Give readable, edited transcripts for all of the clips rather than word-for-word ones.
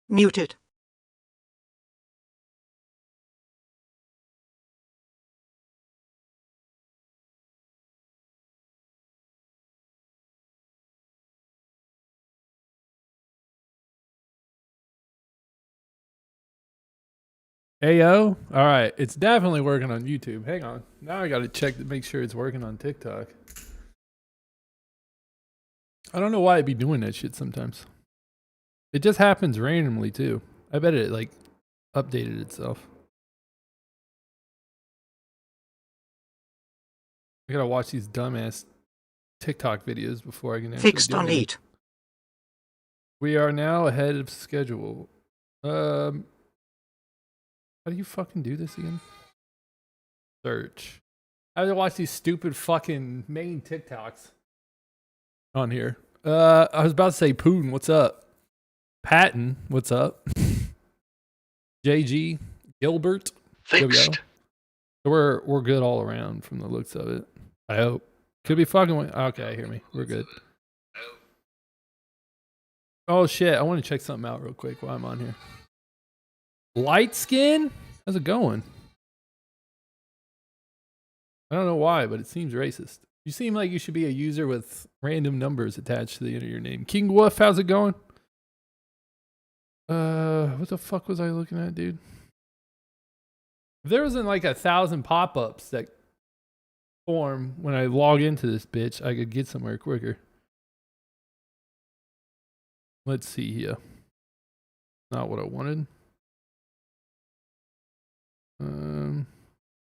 Muted. Ayo. All right, it's definitely working on YouTube. Hang on. Now I got to check to make sure it's working on TikTok. I don't know why it'd be doing that shit sometimes. It just happens randomly too. I bet it like updated itself. I gotta watch these dumbass TikTok videos before I can actually Fixed do on anything. 8. We are now ahead of schedule. How do you fucking do this again? Search. I have to watch these stupid fucking main TikToks on here. I was about to say Putin, what's up? Patton, what's up? JG, Gilbert. Fixed. So we're good all around from the looks of it. I hope. Could be fucking. Okay, hear me. We're good. Oh shit! I want to check something out real quick while I'm on here. Light skin? How's it going? I don't know why, but it seems racist. You seem like you should be a user with random numbers attached to the end of your name. King Wolf, how's it going? What the fuck was I looking at, dude? If there wasn't like 1,000 pop-ups that form when I log into this bitch, I could get somewhere quicker. Let's see here. Not what I wanted.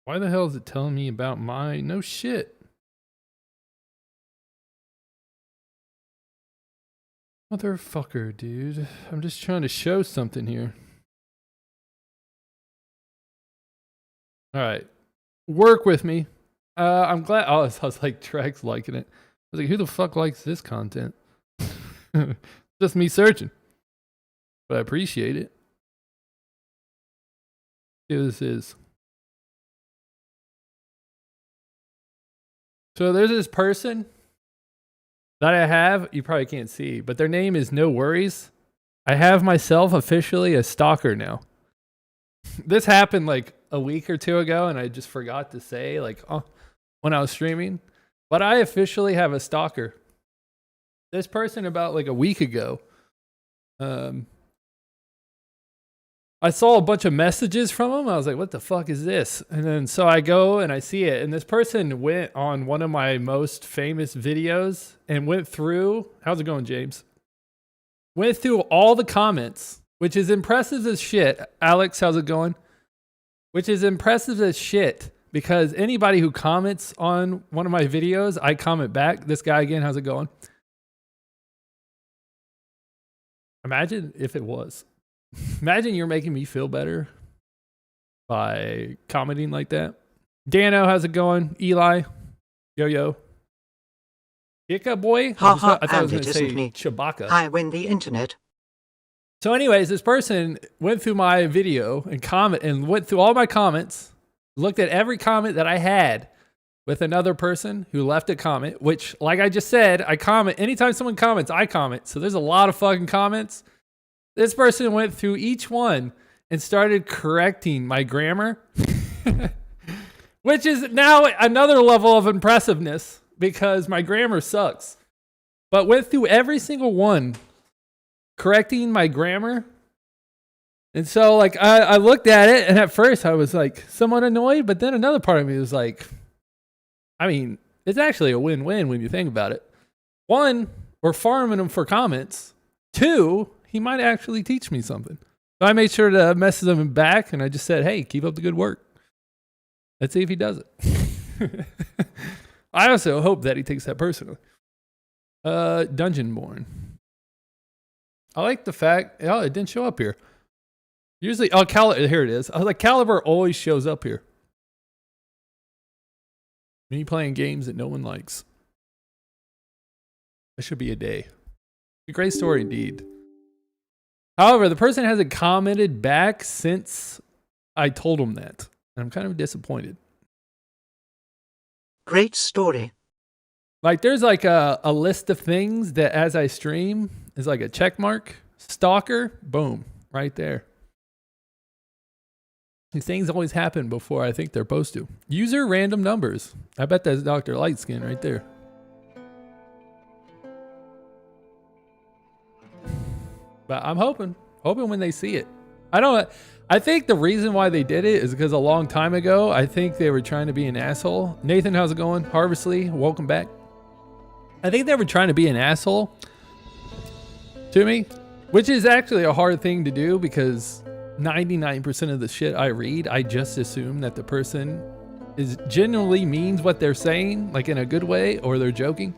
Why the hell is it telling me about my... No shit. Motherfucker, dude. I'm just trying to show something here. Alright. Work with me. I'm glad... Oh, I was like, Trex liking it. I was like, who the fuck likes this content? Just me searching. But I appreciate it. See what this is. So there's this person that I have, you probably can't see, but their name is No Worries. I have myself officially a stalker now. This happened like a week or two ago, and I just forgot to say, like, when I was streaming. But I officially have a stalker. This person about like a week ago, I saw a bunch of messages from him. I was like, what the fuck is this? And then so I go and I see it. And this person went on one of my most famous videos and went through, how's it going, James? Went through all the comments, which is impressive as shit. Alex, how's it going? Which is impressive as shit because anybody who comments on one of my videos, I comment back. This guy again, how's it going? Imagine if it was. Imagine you're making me feel better by commenting like that. Dano, how's it going? Eli, yo. Ika boy? I thought I was going to say Chewbacca. I win the internet. So anyways, this person went through my video and went through all my comments, looked at every comment that I had with another person who left a comment, which, like I just said, I comment. Anytime someone comments, I comment. So there's a lot of fucking comments. This person went through each one and started correcting my grammar, which is now another level of impressiveness because my grammar sucks. But went through every single one, correcting my grammar. And so like I looked at it, and at first I was like somewhat annoyed, but then another part of me was like, I mean, it's actually a win-win when you think about it. One, we're farming him for comments. Two, he might actually teach me something. So I made sure to message him back, and I just said, hey, keep up the good work. Let's see if he does it. I also hope that he takes that personally. Dungeonborne. I like the fact, oh, it didn't show up here. Usually, here it is. I was like, Caliber always shows up here. Me playing games that no one likes. That should be a day. A great story indeed. However, the person hasn't commented back since I told him that. And I'm kind of disappointed. Great story. Like, there's like a list of things that as I stream is like a check mark. Stalker, boom. right there. These things always happen before I think they're supposed to. User random numbers. I bet that's Dr. Lightskin right there. But I'm hoping when they see it. I think the reason why they did it is because a long time ago, I think they were trying to be an asshole. Nathan, how's it going? Harvestly, welcome back. I think they were trying to be an asshole to me, which is actually a hard thing to do because 99% of the shit I read, I just assume that the person genuinely means what they're saying, like in a good way, or they're joking.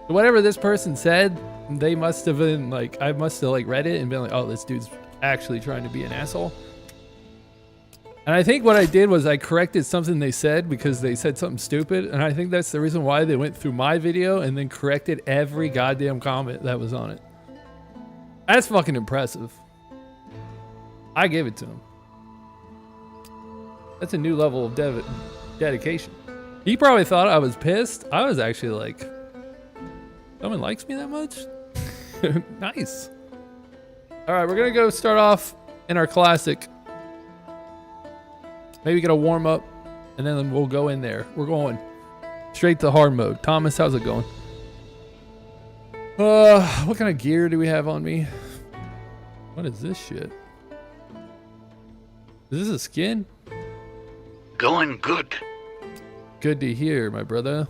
So whatever this person said, they must have been like, I must have like read it and been like, oh, this dude's actually trying to be an asshole. And I think what I did was I corrected something they said because they said something stupid. And I think that's the reason why they went through my video and then corrected every goddamn comment that was on it. That's fucking impressive. I gave it to him. That's a new level of dedication. He probably thought I was pissed. I was actually like, someone likes me that much? Nice. All right, we're going to go start off in our classic. Maybe get a warm up, and then we'll go in there. We're going straight to hard mode. Thomas, how's it going? What kind of gear do we have on me? What is this shit? Is this a skin? Going good. Good to hear, my brother.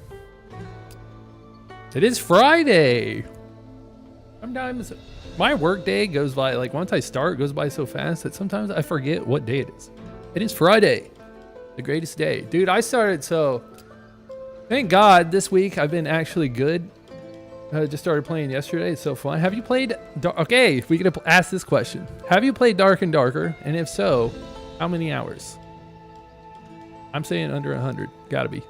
It is Friday. Sometimes my work day goes by, like once I start, it goes by so fast that sometimes I forget what day it is. It is Friday, the greatest day. Dude, I started, so thank God this week I've been actually good. I just started playing yesterday. It's so fun. Have you played, okay, if we could ask this question. Have you played Dark and Darker? And if so, how many hours? I'm saying under 100. Gotta be.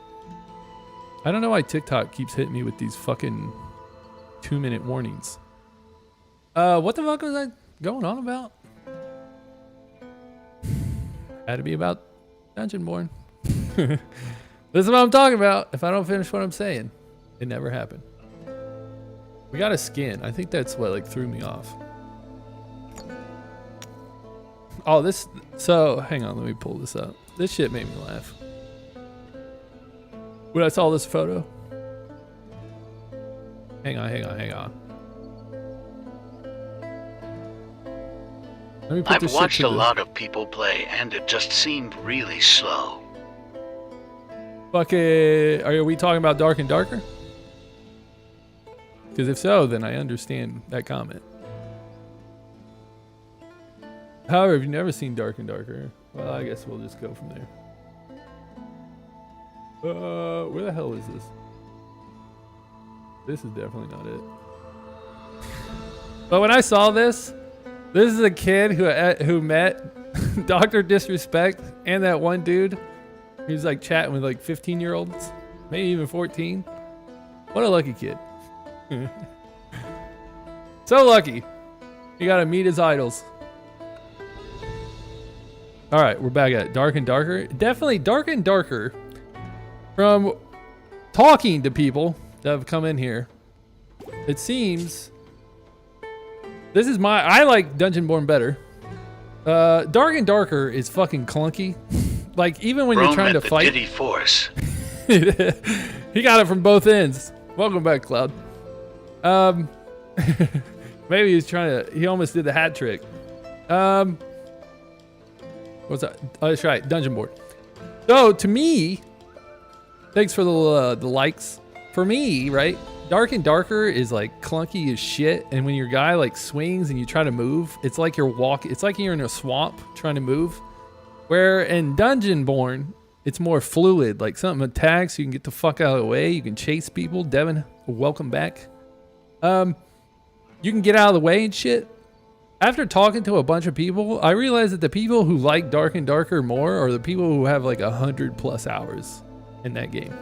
I don't know why TikTok keeps hitting me with these fucking 2-minute warnings. What the fuck was I going on about? Had to be about Dungeonborne. This is what I'm talking about. If I don't finish what I'm saying, it never happened. We got a skin. I think that's what like threw me off. Oh, this. So hang on, let me pull this up. This shit made me laugh when I saw this photo. Hang on. I've watched a lot of people play, and it just seemed really slow. Fuck it. Are we talking about Dark and Darker? Because if so, then I understand that comment. However, if you've never seen Dark and Darker, well, I guess we'll just go from there. Where the hell is this? This is definitely not it. But when I saw this is a kid who met Dr. Disrespect and that one dude who's like chatting with like 15-year-olds, maybe even 14. What a lucky kid. So lucky. You gotta meet his idols. All right, we're back at Dark and Darker. Definitely Dark and Darker. From talking to people that have come in here, it seems this is I like Dungeonborne better. Dark and Darker is fucking clunky. Like even when you're trying to fight. Diddy Force. He got it from both ends. Welcome back, Cloud. Maybe he's trying to. He almost did the hat trick. What's that? Oh, that's right, Dungeonborne. So to me, thanks for the likes. For me, right? Dark and Darker is like clunky as shit, and when your guy like swings and you try to move, it's like you're walking. It's like you're in a swamp trying to move. Where in Dungeonborne, it's more fluid. Like something attacks, you can get the fuck out of the way. You can chase people. Devin, welcome back. You can get out of the way and shit. After talking to a bunch of people, I realized that the people who like Dark and Darker more are the people who have like 100+ hours in that game.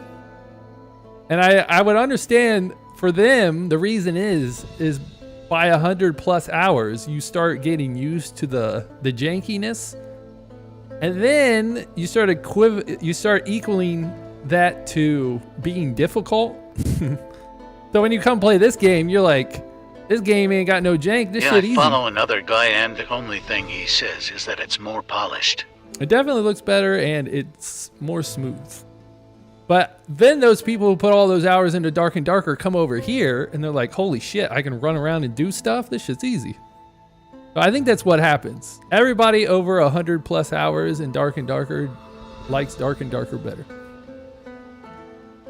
And I would understand for them, the reason is by 100+ hours, you start getting used to the jankiness. And then you start equaling that to being difficult. So when you come play this game, you're like, This game ain't got no jank. This Yeah, shit I easy. follow another guy, and the only thing he says is that it's more polished. It definitely looks better and it's more smooth. But then those people who put all those hours into Dark and Darker come over here and they're like, holy shit, I can run around and do stuff? This shit's easy. So I think that's what happens. Everybody over 100 plus hours in Dark and Darker likes Dark and Darker better.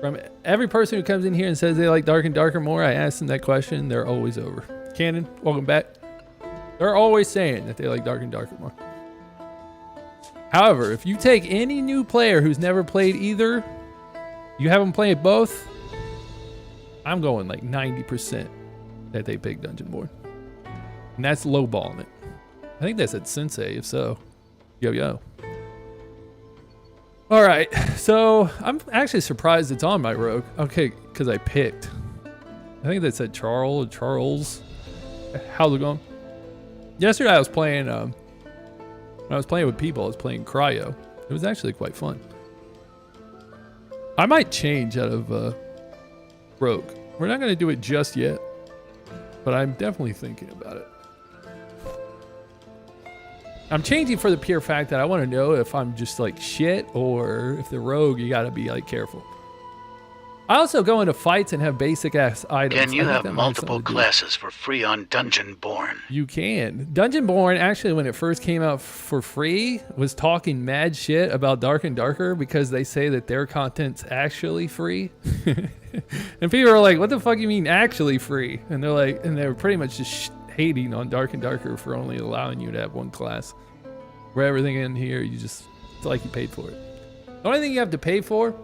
From every person who comes in here and says they like Dark and Darker more, I ask them that question, they're always over. Cannon, welcome back. They're always saying that they like Dark and Darker more. However, if you take any new player who's never played either, you have them playing both, I'm going like 90% that they pick Dungeonborne. And that's lowballing it. I think that's at Sensei, if so. Yo. All right, so I'm actually surprised it's on my rogue. Okay, because I picked. I think that said Charles. How's it going? Yesterday I was playing, when I was playing with people, I was playing Cryo. It was actually quite fun. I might change out of rogue. We're not going to do it just yet, but I'm definitely thinking about it. I'm changing for the pure fact that I want to know if I'm just like shit or if the rogue, you got to be like careful. I also go into fights and have basic ass items. Can you have multiple classes for free on Dungeonborne? You can. Dungeonborne, actually, when it first came out for free, was talking mad shit about Dark and Darker because they say that their content's actually free. And people are like, what the fuck you mean actually free? And they're like, and they're pretty much just hating on Dark and Darker for only allowing you to have one class. Where everything in here, you just, it's like you paid for it. The only thing you have to pay for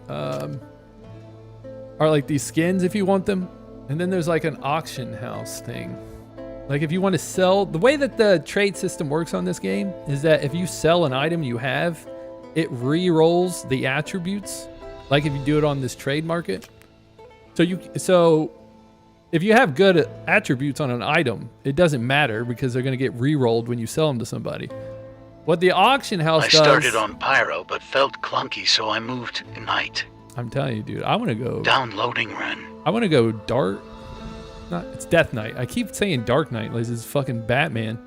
are like these skins if you want them. And then there's like an auction house thing. Like if you want to sell, the way that the trade system works on this game is that if you sell an item you have, it re-rolls the attributes. Like if you do it on this trade market. So if you have good attributes on an item, it doesn't matter because they're going to get re-rolled when you sell them to somebody. What the auction house does... I started on Pyro, but felt clunky, so I moved to Night. I'm telling you, dude, I want to go... Downloading run. I want to go Dark... It's Death Knight. I keep saying Dark Knight like this is fucking Batman.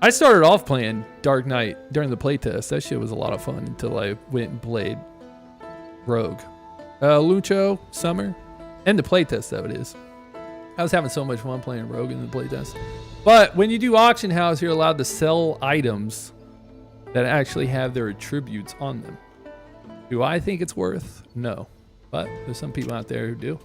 I started off playing Dark Knight during the playtest. That shit was a lot of fun until I went and played Rogue. Lucho, Summer, and the playtest of it is. I was having so much fun playing Rogue in the playtest. But when you do auction house, you're allowed to sell items that actually have their attributes on them. Do I think it's worth? No. But there's some people out there who do.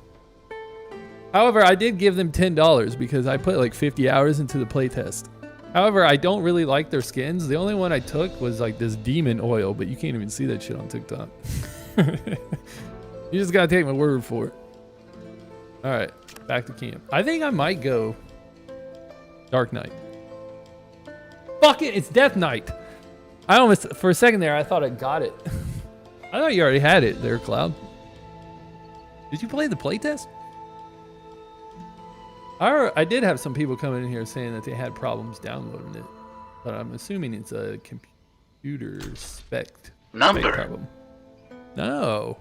However, I did give them $10 because I put like 50 hours into the playtest. However, I don't really like their skins. The only one I took was like this demon oil, but you can't even see that shit on TikTok. You just gotta take my word for it. All right, back to camp. I think I might go Dark Knight. Fuck it, it's Death Knight. I almost, for a second there, I thought I got it. I thought you already had it there, Cloud. Did you play the playtest? I did have some people coming in here saying that they had problems downloading it, but I'm assuming it's a computer spec problem. No.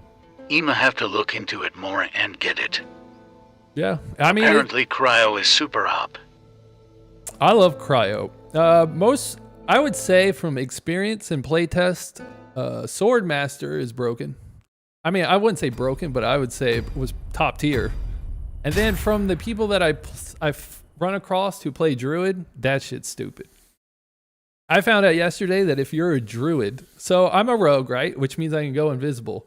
I'ma have to look into it more and get it. Yeah, I mean... Apparently Cryo is super op. I love Cryo. I would say from experience and playtest, Swordmaster is broken. I mean, I wouldn't say broken, but I would say it was top tier. And then from the people that I've run across who play Druid, that shit's stupid. I found out yesterday that if you're a Druid, so I'm a rogue, right? Which means I can go invisible.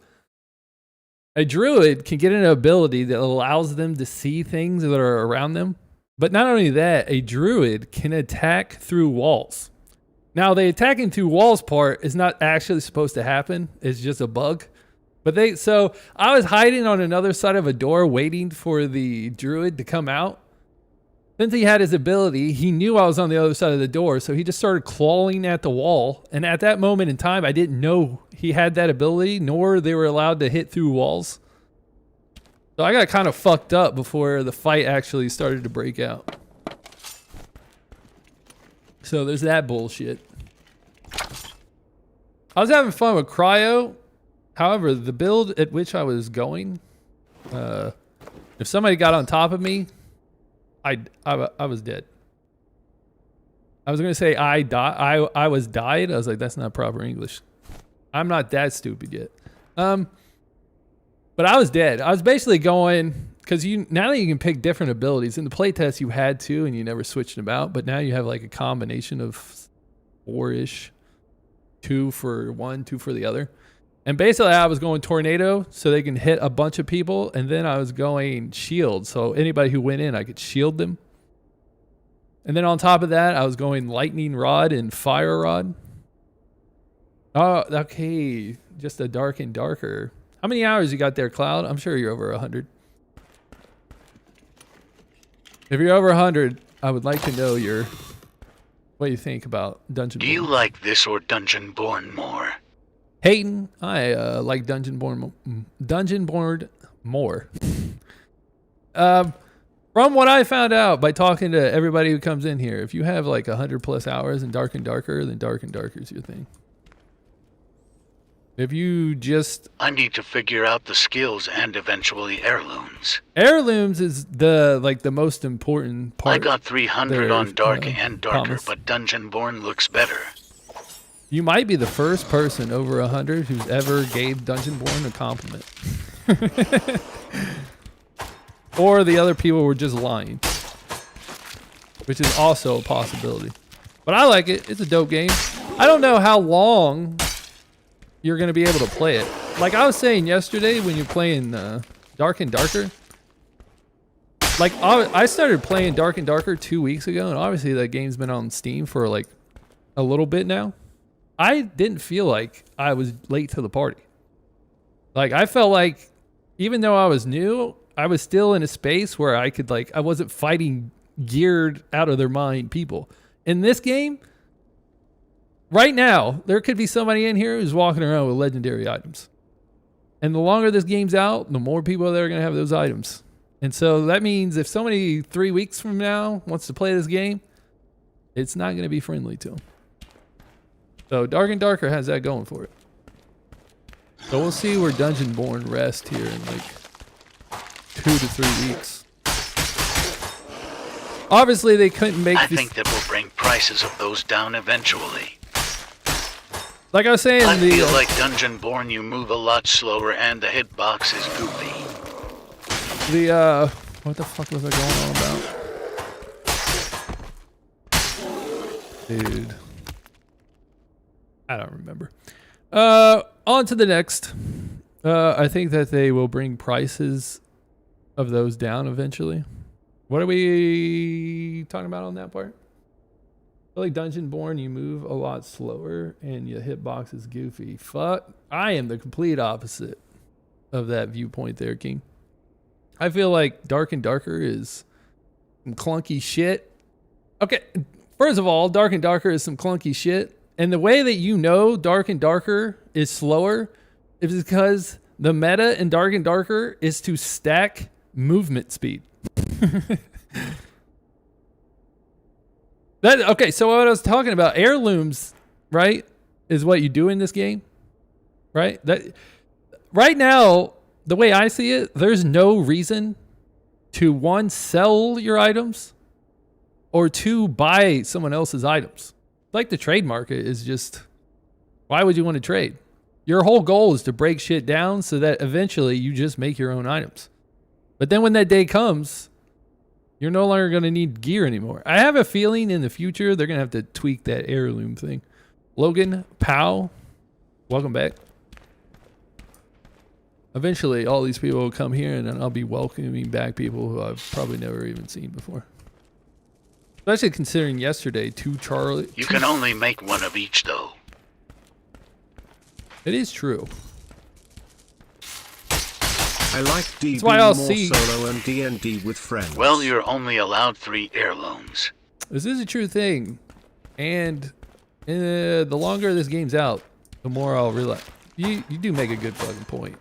A Druid can get an ability that allows them to see things that are around them. But not only that, a Druid can attack through walls. Now, the attacking through walls part is not actually supposed to happen. It's just a bug. But so I was hiding on another side of a door waiting for the Druid to come out. Since he had his ability, he knew I was on the other side of the door, so he just started clawing at the wall. And at that moment in time, I didn't know he had that ability, nor they were allowed to hit through walls. So I got kind of fucked up before the fight actually started to break out. So there's that bullshit. I was having fun with Cryo. However, the build at which I was going, If somebody got on top of me, I was dead. I was gonna say I was died. I was like, that's not proper English. I'm not that stupid yet. But I was dead. I was basically going because now that you can pick different abilities in the playtest, you had to, and you never switched them out. But now you have like a combination of 4-ish, 2 for one, 2 for the other. And basically, I was going tornado so they can hit a bunch of people, and then I was going shield, so anybody who went in, I could shield them. And then on top of that, I was going lightning rod and fire rod. Oh, okay, just a dark and darker. How many hours you got there, Cloud? I'm sure you're over 100. If you're over 100, I would like to know what you think about Dungeonborne. Do you like this or Dungeonborne more? Hayden, I like Dungeonborne more. From what I found out by talking to everybody who comes in here, if you have like 100+ hours in Dark and Darker, then Dark and Darker is your thing. If you just... I need to figure out the skills and eventually heirlooms. Heirlooms is the most important part. I got 300 on Dark and Darker, but Dungeonborne looks better. You might be the first person over 100 who's ever gave Dungeonborne a compliment. Or the other people were just lying. Which is also a possibility. But I like it. It's a dope game. I don't know how long you're going to be able to play it. Like I was saying yesterday when you're playing Dark and Darker. Like I started playing Dark and Darker 2 weeks ago. And obviously that game's been on Steam for like a little bit now. I didn't feel like I was late to the party. Like I felt like even though I was new, I was still in a space where I could I wasn't fighting geared out of their mind people. In this game, right now, there could be somebody in here who's walking around with legendary items. And the longer this game's out, the more people that are going to have those items. And so that means if somebody 3 weeks from now wants to play this game, it's not going to be friendly to them. So Dark and Darker has that going for it. So we'll see where Dungeonborne rests here in like 2 to 3 weeks. Obviously, they couldn't make. I think that will bring prices of those down eventually. Like I was saying, I feel like Dungeonborne, you move a lot slower, and the hitbox is goofy. What the fuck was I going on about? Dude. I don't remember. On to the next. I think that they will bring prices of those down eventually. What are we talking about on that part? I feel like Dungeonborne, you move a lot slower and your hitbox is goofy. Fuck. I am the complete opposite of that viewpoint there, King. I feel like Dark and Darker is some clunky shit. Okay, first of all, Dark and Darker is some clunky shit. And the way that you know Dark and Darker is slower is because the meta in Dark and Darker is to stack movement speed. Okay, so what I was talking about, heirlooms, right, is what you do in this game, right? Right now, the way I see it, there's no reason to, 1, sell your items, or 2, buy someone else's items. Like the trade market is just, why would you want to trade? Your whole goal is to break shit down so that eventually you just make your own items. But then when that day comes, you're no longer going to need gear anymore. I have a feeling in the future they're going to have to tweak that heirloom thing. Logan, Pow, welcome back. Eventually, all these people will come here and then I'll be welcoming back people who I've probably never even seen before. Especially considering yesterday, 2 Charlie... You can only make one of each, though. It is true. I like DB more solo and D&D with friends. Well, you're only allowed 3 heirlooms. This is a true thing. And the longer this game's out, the more I'll realize. You do make a good fucking point.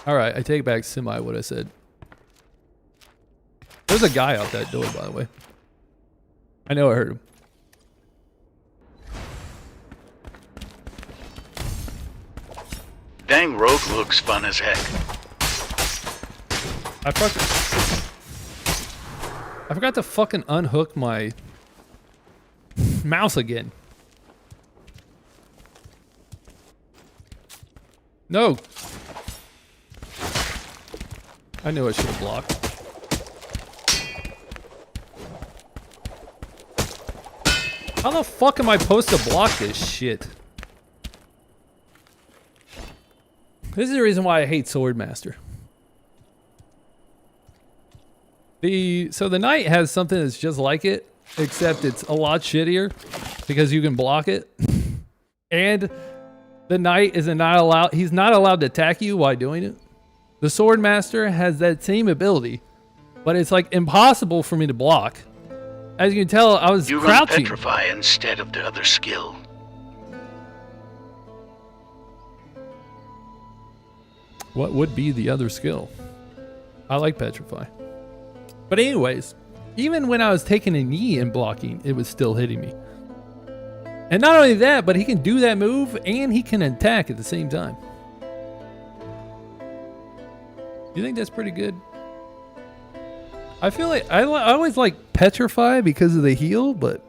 Alright, I take back semi what I said. There's a guy out that door, by the way. I know I heard him. rogue looks fun as heck. I forgot to fucking unhook my mouse again. No. I knew I should have blocked. How the fuck am I supposed to block this shit? This is the reason why I hate Swordmaster. So the knight has something that's just like it, except it's a lot shittier because you can block it. And the knight is not allowed, he's not allowed to attack you while doing it. The Swordmaster has that same ability, but it's like impossible for me to block. As you can tell, I was You crouching. run Petrify instead of the other skill. What would be the other skill? I like Petrify. But anyways, even when I was taking a knee and blocking, it was still hitting me. And not only that, but he can do that move and he can attack at the same time. You think that's pretty good? I feel like I always like Petrify because of the heal, but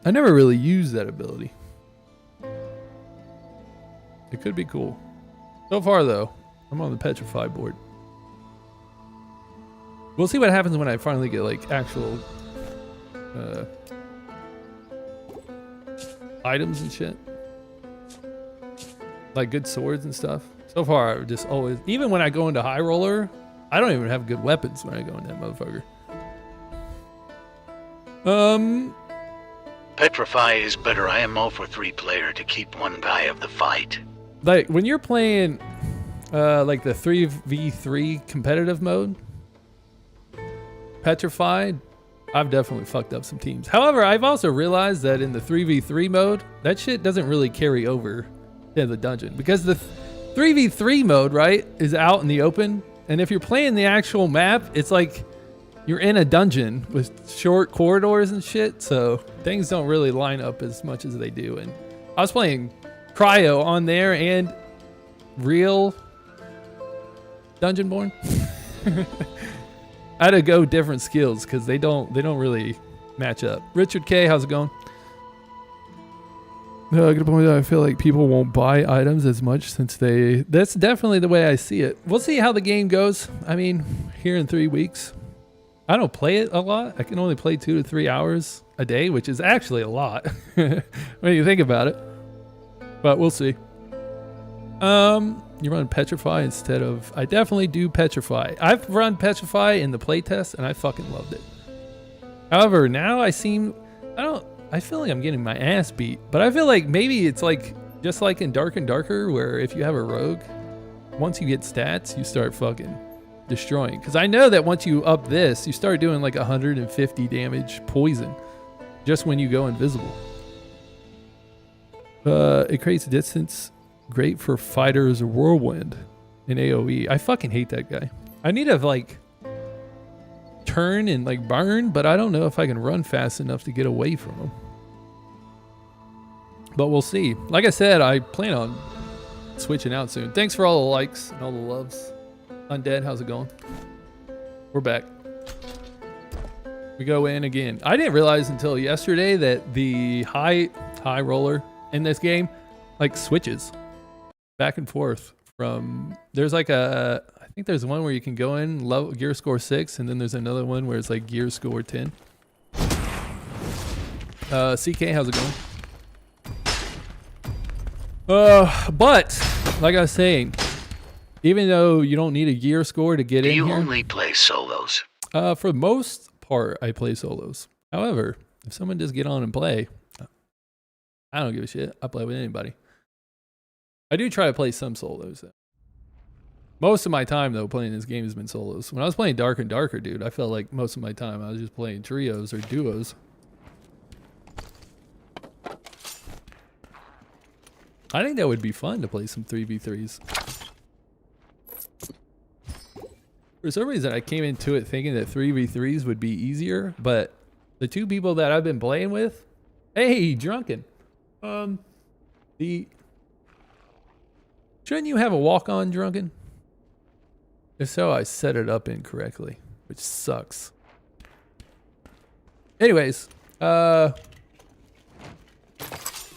I never really used that ability. It could be cool. So far though, I'm on the Petrify board. We'll see what happens when I finally get like actual items and shit. Like good swords and stuff. So far, I just always, even when I go into High Roller, I don't even have good weapons when I go in that motherfucker. Petrify is better IMO for 3-player to keep one guy of the fight. Like when you're playing like the 3v3 competitive mode, Petrified, I've definitely fucked up some teams. However, I've also realized that in the 3v3 mode, that shit doesn't really carry over in the dungeon because the 3v3 mode, right, is out in the open, and if you're playing the actual map, it's like you're in a dungeon with short corridors and shit, so things don't really line up as much as they do. And I was playing Cryo on there and real Dungeonborne. I had to go different skills because they don't really match up. Richard K, how's it going? No, I feel like people won't buy items as much since that's definitely the way I see it. We'll see how the game goes. I mean, here in 3 weeks. I don't play it a lot. I can only play 2 to 3 hours a day, which is actually a lot when you think about it. But we'll see. You run Petrify instead of... I definitely do Petrify. I've run Petrify in the playtest and I fucking loved it. However, now I feel like I'm getting my ass beat, but I feel like maybe it's like just like in Dark and Darker, where if you have a rogue, once you get stats, you start fucking destroying. Because I know that once you up this, you start doing like 150 damage poison just when you go invisible. It creates distance, great for fighters or whirlwind in AoE. I fucking hate that guy. I need to like turn and like burn, but I don't know if I can run fast enough to get away from him. But we'll see. Like I said, I plan on switching out soon. Thanks for all the likes and all the loves. Undead, how's it going? We're back. We go in again. I didn't realize until yesterday that the high roller in this game like switches back and forth from, there's like I think there's one where you can go in low gear score 6, and then there's another one where it's like gear score 10. CK, how's it going? But like I was saying, even though you don't need a gear score to get in here. Do you only play solos? For the most part, I play solos. However, if someone does get on and play, I don't give a shit. I play with anybody. I do try to play some solos though. Most of my time, though, playing this game has been solos. When I was playing Dark and Darker, dude, I felt like most of my time I was just playing trios or duos. I think that would be fun to play some 3v3s. For some reason, I came into it thinking that 3v3s would be easier, but the two people that I've been playing with, hey, Drunken, the Shouldn't you have a walk-on drunken? If so, I set it up incorrectly, which sucks. Anyways, you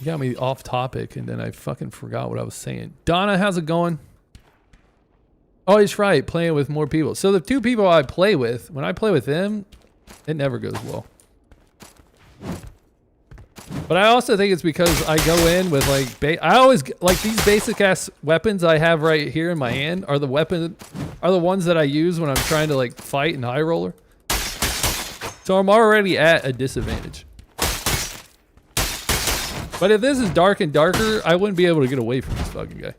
got me off topic, and then I fucking forgot what I was saying. Donna, how's it going? Oh, he's right, playing with more people. So the two people I play with, when I play with them, it never goes well. But I also think it's because I go in with like, I always, like these basic ass weapons I have right here in my hand are the ones that I use when I'm trying to like fight in high roller. So I'm already at a disadvantage. But if this is dark and darker, I wouldn't be able to get away from this fucking guy.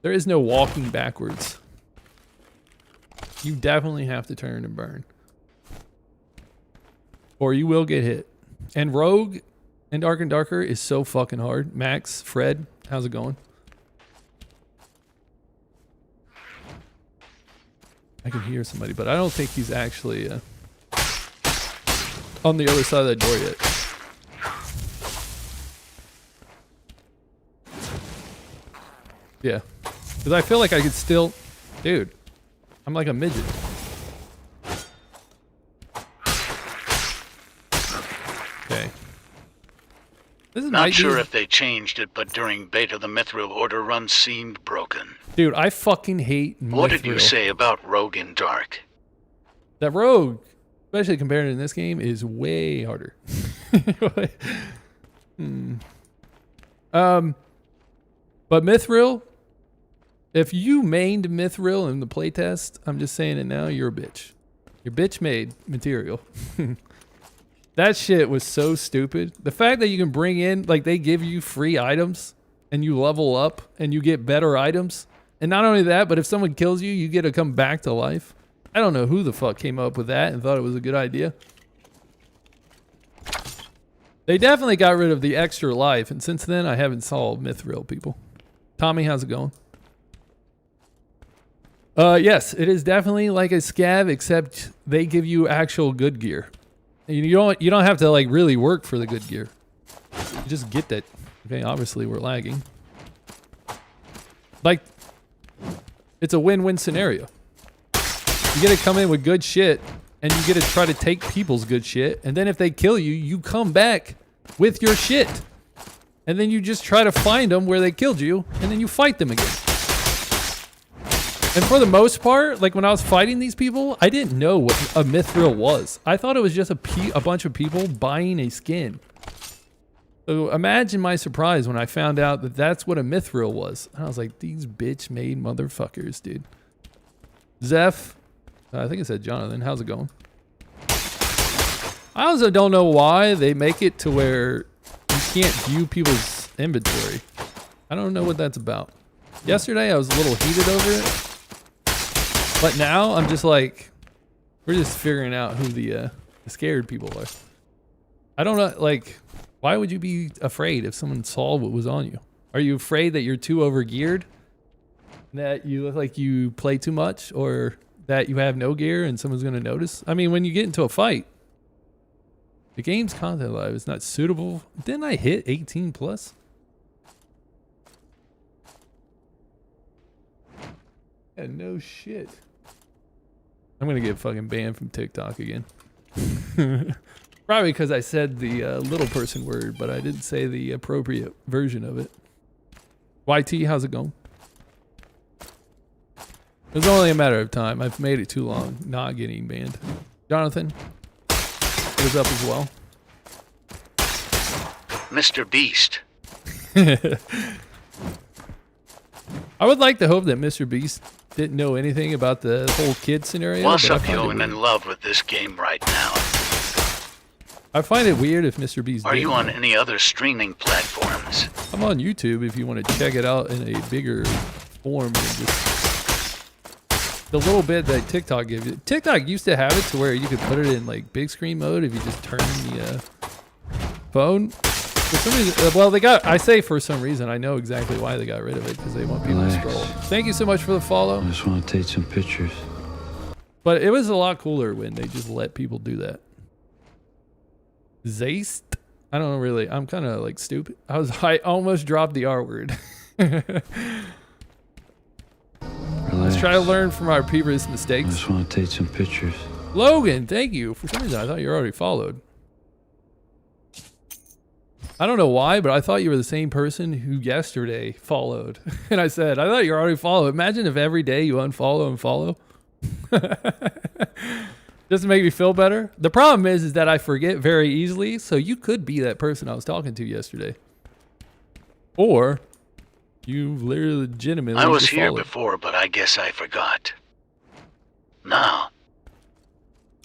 There is no walking backwards. You definitely have to turn and burn. Or you will get hit. And Rogue and Dark and Darker is so fucking hard. Max, Fred, how's it going? I can hear somebody, but I don't think he's actually on the other side of that door yet. Yeah. Because I feel like I could still... Dude, I'm like a midget. Okay. This is Not sure if they changed it, but during beta the Mithril Order run seemed broken. Dude, I fucking hate Mithril. What did you say about Rogue and Dark? That Rogue, especially compared to this game, is way harder. But Mithril, if you mained Mithril in the playtest, I'm just saying it now, you're a bitch. You're bitch made material. That shit was so stupid. The fact that you can bring in, like they give you free items and you level up and you get better items. And not only that, but if someone kills you, you get to come back to life. I don't know who the fuck came up with that and thought it was a good idea. They definitely got rid of the extra life. And since then, I haven't solved Mithril, people. Tommy, how's it going? Yes, it is definitely like a scav, except they give you actual good gear. You don't have to like really work for the good gear. You just get that. Okay, obviously we're lagging. Like, it's a win-win scenario. You get to come in with good shit, and you get to try to take people's good shit, and then if they kill you, you come back with your shit. And then you just try to find them where they killed you, and then you fight them again. And for the most part, like when I was fighting these people, I didn't know what a mithril was. I thought it was just a bunch of people buying a skin. So imagine my surprise when I found out that that's what a mithril was. And I was like, these bitch-made motherfuckers, dude. Zeph, I think it said Jonathan. How's it going? I also don't know why they make it to where you can't view people's inventory. I don't know what that's about. Yesterday, I was a little heated over it. But now, I'm just like, we're just figuring out who the scared people are. I don't know, like, why would you be afraid if someone saw what was on you? Are you afraid that you're too overgeared? That you look like you play too much? Or that you have no gear and someone's going to notice? I mean, when you get into a fight, the game's content live is not suitable. Didn't I hit 18 plus? Yeah, no shit. I'm gonna get fucking banned from TikTok again. Probably because I said the little person word, but I didn't say the appropriate version of it. YT, how's it going? It's only a matter of time. I've made it too long not getting banned. Jonathan is up as well. Mr. Beast. I would like to hope that Mr. Beast didn't know anything about the whole kid scenario. What's up, yo? I'm in love with this game right now. I find it weird if Mr. Beast Are you on any other streaming platforms? I'm on YouTube if you want to check it out in a bigger form than just the little bit that TikTok gives you. TikTok used to have it to where you could put it in like big screen mode if you just turn the phone. For some reason, well, I say for some reason, I know exactly why they got rid of it, because they want people to scroll. Thank you so much for the follow. I just want to take some pictures. But it was a lot cooler when they just let people do that. Zaist, I don't really. I'm kind of like stupid. I almost dropped the R word. Let's try to learn from our previous I mistakes. just want to take some pictures. Logan, thank you. For some reason, I thought you were already followed. I don't know why, but I thought you were the same person who yesterday followed. And I said, I thought you were already followed. Imagine if every day you unfollow and follow. Just to make me feel better. The problem is that I forget very easily. So you could be that person I was talking to yesterday. Or you literally legitimately I was just here followed. before, but I guess I forgot. Now,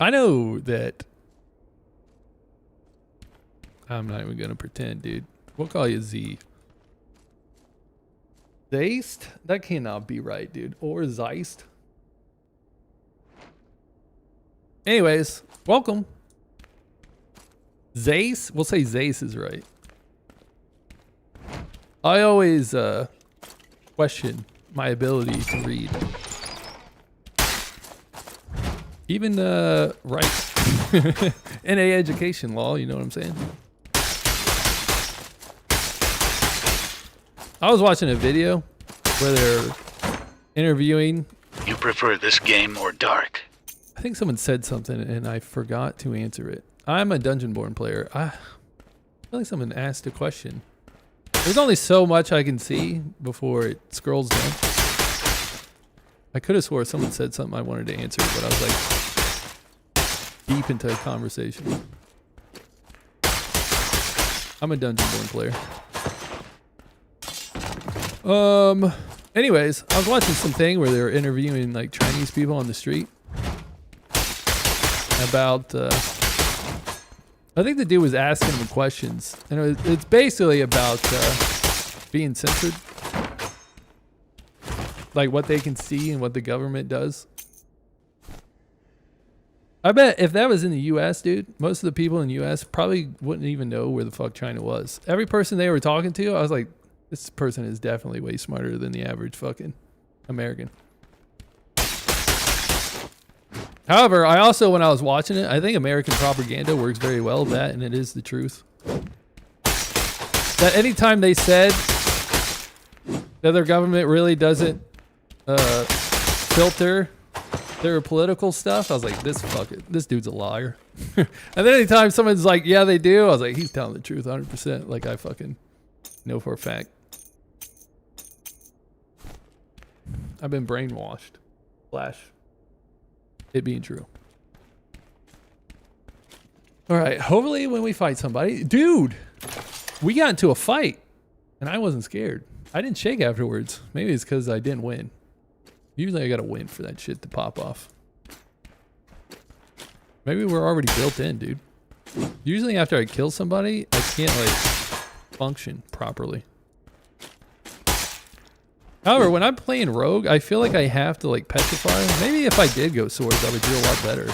I know that. I'm not even gonna pretend, dude. We'll call you Z. Zeist? That cannot be right, dude. Or Zeist. Anyways, welcome. Zace? We'll say Zace is right. I always question my ability to read. Even right. NA education law, you know what I'm saying? I was watching a video where they're interviewing. you prefer this game or dark? I think someone said something and I forgot to answer it. I'm a Dungeonborne player. I feel like someone asked a question. There's only so much I can see before it scrolls down. I could have swore someone said something I wanted to answer, but I was like deep into a conversation. I'm a Dungeonborne player. Anyways, I was watching something where they were interviewing like Chinese people on the street about, I think the dude was asking them questions, and it's basically about being censored, like what they can see and what the government does. I bet if that was in the U.S., dude, most of the people in the U.S. probably wouldn't even know where the fuck China was. Every person they were talking to, I was like, this person is definitely way smarter than the average fucking American. However, I also, when I was watching it, I think American propaganda works very well at that, and it is the truth. That anytime they said that their government really doesn't filter their political stuff, I was like, this dude's a liar. And then anytime someone's like, yeah, they do, I was like, he's telling the truth 100%. Like I fucking know for a fact. I've been brainwashed. Flash. It being true. All right. Hopefully when we fight somebody, dude, we got into a fight and I wasn't scared. I didn't shake afterwards. Maybe it's because I didn't win. Usually I got to win for that shit to pop off. Maybe we're already built in, dude. Usually after I kill somebody, I can't like function properly. However, when I'm playing rogue, I feel like I have to like petrify. Maybe if I did go swords, I would do a lot better.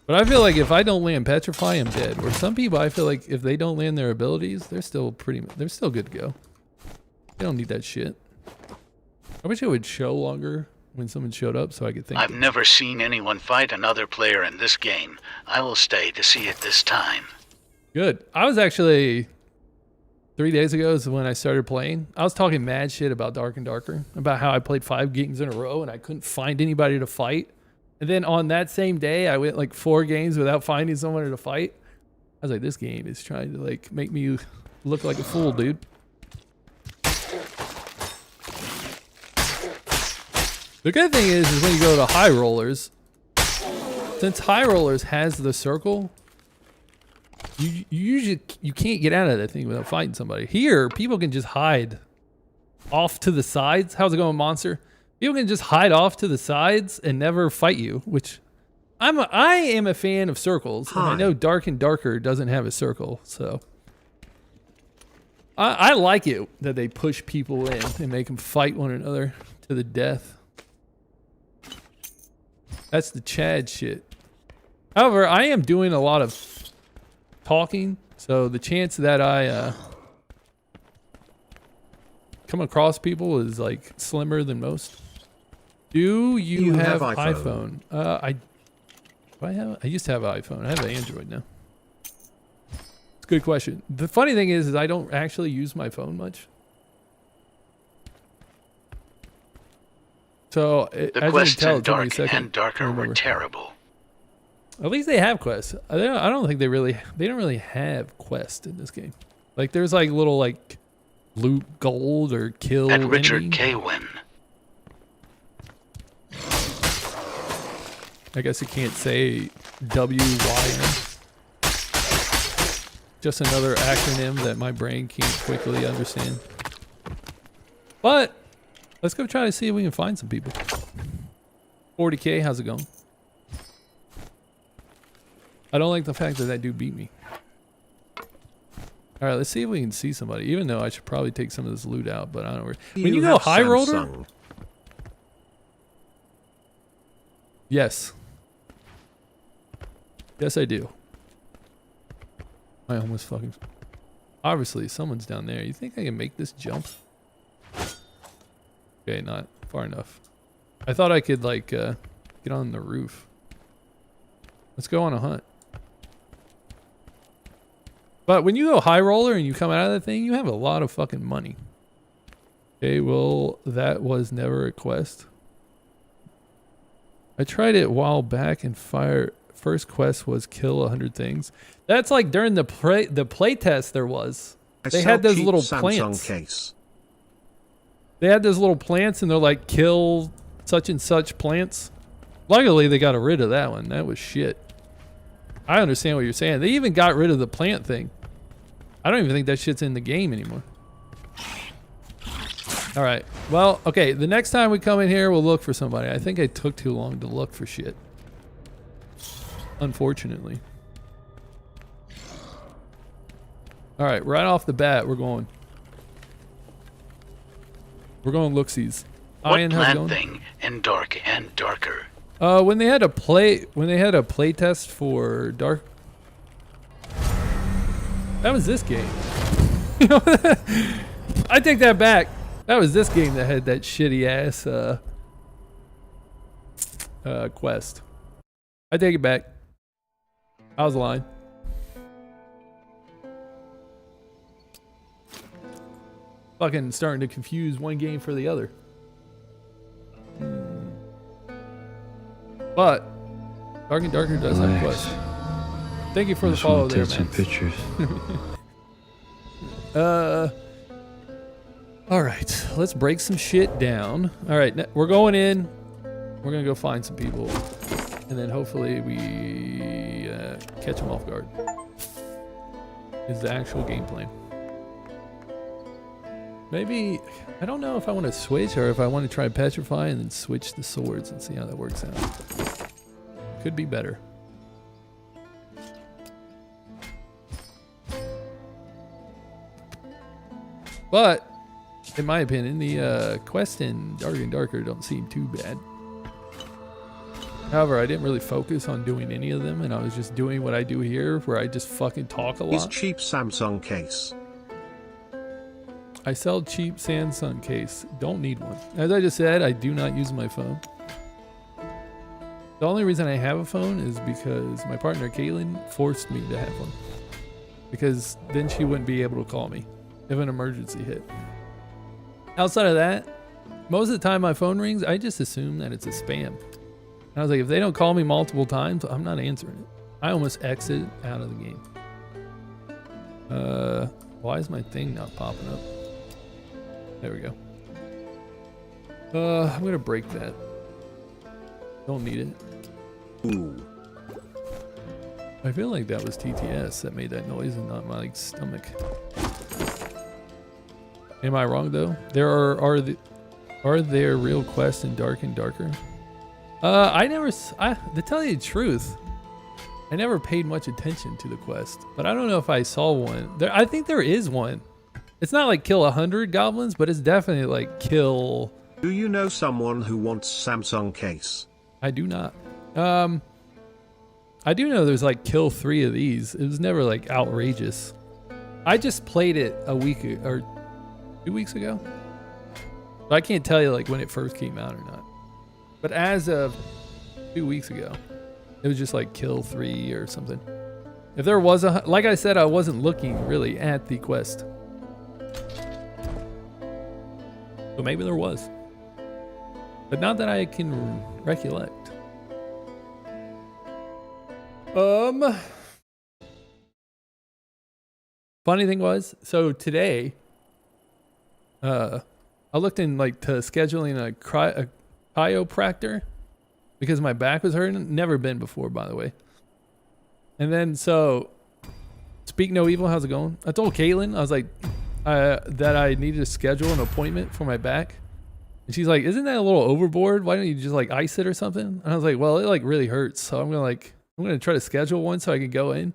But I feel like if I don't land petrify, I'm dead. Or some people, I feel like if they don't land their abilities, they're still good to go. They don't need that shit. I wish it would show longer when someone showed up so I could think. I've never seen anyone fight another player in this game. I will stay to see it this time. Good. I was actually 3 days ago is when I started playing. I was talking mad shit about Dark and Darker, about how I played 5 games in a row and I couldn't find anybody to fight. And then on that same day, I went like 4 games without finding someone to fight. I was like, this game is trying to like make me look like a fool, dude. The good thing is when you go to High Rollers, since High Rollers has the circle, you can't get out of that thing without fighting somebody. Here, people can just hide off to the sides. How's it going, Monster? People can just hide off to the sides and never fight you, which I am a fan of circles. And I know Dark and Darker doesn't have a circle, so I like it that they push people in and make them fight one another to the death. That's the Chad shit. However, I am doing a lot of talking, so the chance that I come across people is like slimmer than most. Do you have iPhone? I used to have an iPhone. I have an Android now. It's a good question. The funny thing is I don't actually use my phone much. So The as you quests can tell, in it took me a Dark second and Darker to were remember. terrible. At least they have quests. I don't think they don't really have quests in this game. Like there's like little like loot gold or kill At Richard enemy. K. Wynn. I guess you can't say WYN. Just another acronym that my brain can't quickly understand. But let's go try to see if we can find some people. 40K, how's it going? I don't like the fact that that dude beat me. All right, let's see if we can see somebody. Even though I should probably take some of this loot out, but I don't really. When you go have high roller, Samsung. yes, yes, I do. I almost fucking. Obviously, someone's down there. You think I can make this jump? Okay, not far enough. I thought I could like get on the roof. Let's go on a hunt. But when you go high roller and you come out of that thing, you have a lot of fucking money. Okay, well, that was never a quest. I tried it a while back and first quest was kill 100 things. That's like during the play test there was. They had those little plants. Case. They had those little plants and they're like kill such and such plants. Luckily they got rid of that one. That was shit. I understand what you're saying. They even got rid of the plant thing. I don't even think that shit's in the game anymore. All right. Well, okay. The next time we come in here, we'll look for somebody. I think I took too long to look for shit. Unfortunately. All right. Right off the bat, we're going looksies. What Ian, how's it plant going? thing in Dark and Darker? When they had a play test for Dark, that was this game. You know, I take that back. That was this game that had that shitty ass quest. I take it back. I was lying. Fucking starting to confuse one game for the other. But Dark and Darker does have a quest. Thank you for the follow there, man. Some pictures. All right, let's break some shit down. All right, we're going in. We're gonna go find some people, and then hopefully we catch them off guard. Is the actual game plan. Maybe, I don't know if I want to switch or if I want to try Petrify and then switch the swords and see how that works out. Could be better. But, in my opinion, the quest in Dark and Darker don't seem too bad. However, I didn't really focus on doing any of them, and I was just doing what I do here, where I just fucking talk a lot. His cheap Samsung case. I sell cheap Samsung case. Don't need one. As I just said, I do not use my phone. The only reason I have a phone is because my partner Caitlin forced me to have one. Because then she wouldn't be able to call me if an emergency hit. Outside of that, most of the time my phone rings, I just assume that it's a spam. And I was like, if they don't call me multiple times, I'm not answering it. I almost exit out of the game. Why is my thing not popping up? There we go. I'm gonna break that. Don't need it. Ooh. I feel like that was TTS that made that noise and not my stomach. Am I wrong though? There are there real quests in Dark and Darker? To tell you the truth, I never paid much attention to the quest, but I don't know if I saw one. I think there is one. It's not like kill 100 goblins, but it's definitely like kill. Do you know someone who wants Samsung case? I do not. I do know there's like kill 3 of these. It was never like outrageous. I just played it a week or 2 weeks ago. But I can't tell you like when it first came out or not. But as of 2 weeks ago, It was just like kill 3 or something. If there was a, like I said, I wasn't looking really at the quest. So maybe there was. But not that I can recollect. Funny thing was, so today, I looked in like to scheduling a chiropractor because my back was hurting. Never been before, by the way. And then so, speak no evil. How's it going? I told Caitlin, I was like, that I needed to schedule an appointment for my back. And she's like, isn't that a little overboard? Why don't you just like ice it or something? And I was like, well, it like really hurts. So I'm gonna try to schedule one so I can go in. And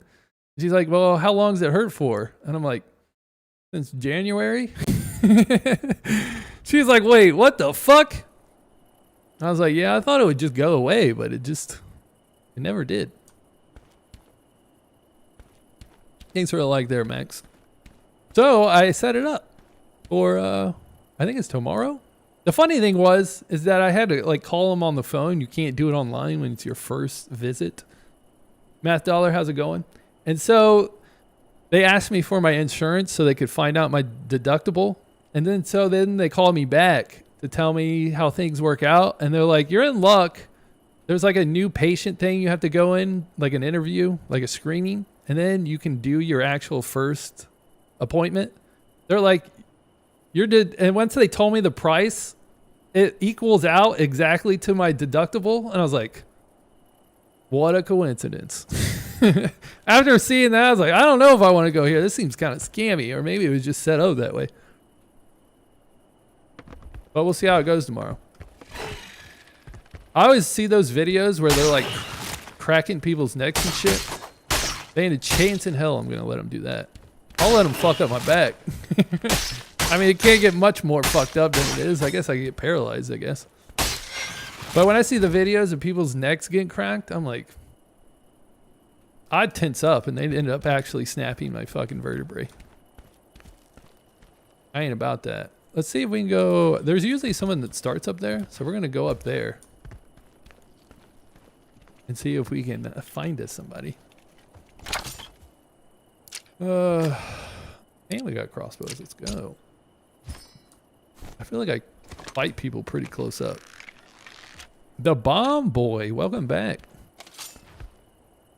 she's like, well, how long does it hurt for? And I'm like, since January. She's like, wait, what the fuck? I was like, yeah, I thought it would just go away, but it never did. Thanks for the like there, Max. So I set it up for, I think it's tomorrow. The funny thing is that I had to like call them on the phone. You can't do it online when it's your first visit. Math Dollar, how's it going? And so they asked me for my insurance so they could find out my deductible. And then they called me back to tell me how things work out. And they're like, you're in luck. There's like a new patient thing you have to go in, like an interview, like a screening. And then you can do your actual first appointment. They're like, and once they told me the price, it equals out exactly to my deductible. And I was like, what a coincidence. After seeing that, I was like, I don't know if I want to go here. This seems kind of scammy, or maybe it was just set up that way. But we'll see how it goes tomorrow. I always see those videos where they're like cracking people's necks and shit. They ain't a chance in hell I'm going to let them do that. I'll let them fuck up my back. I mean, it can't get much more fucked up than it is. I guess I get paralyzed, I guess. But when I see the videos of people's necks getting cracked, I'm like, I'd tense up and they'd end up actually snapping my fucking vertebrae. I ain't about that. Let's see if we can go. There's usually someone that starts up there. So we're going to go up there and see if we can find us somebody. And we got crossbows. Let's go. I feel like I fight people pretty close up. The Bomb Boy, welcome back.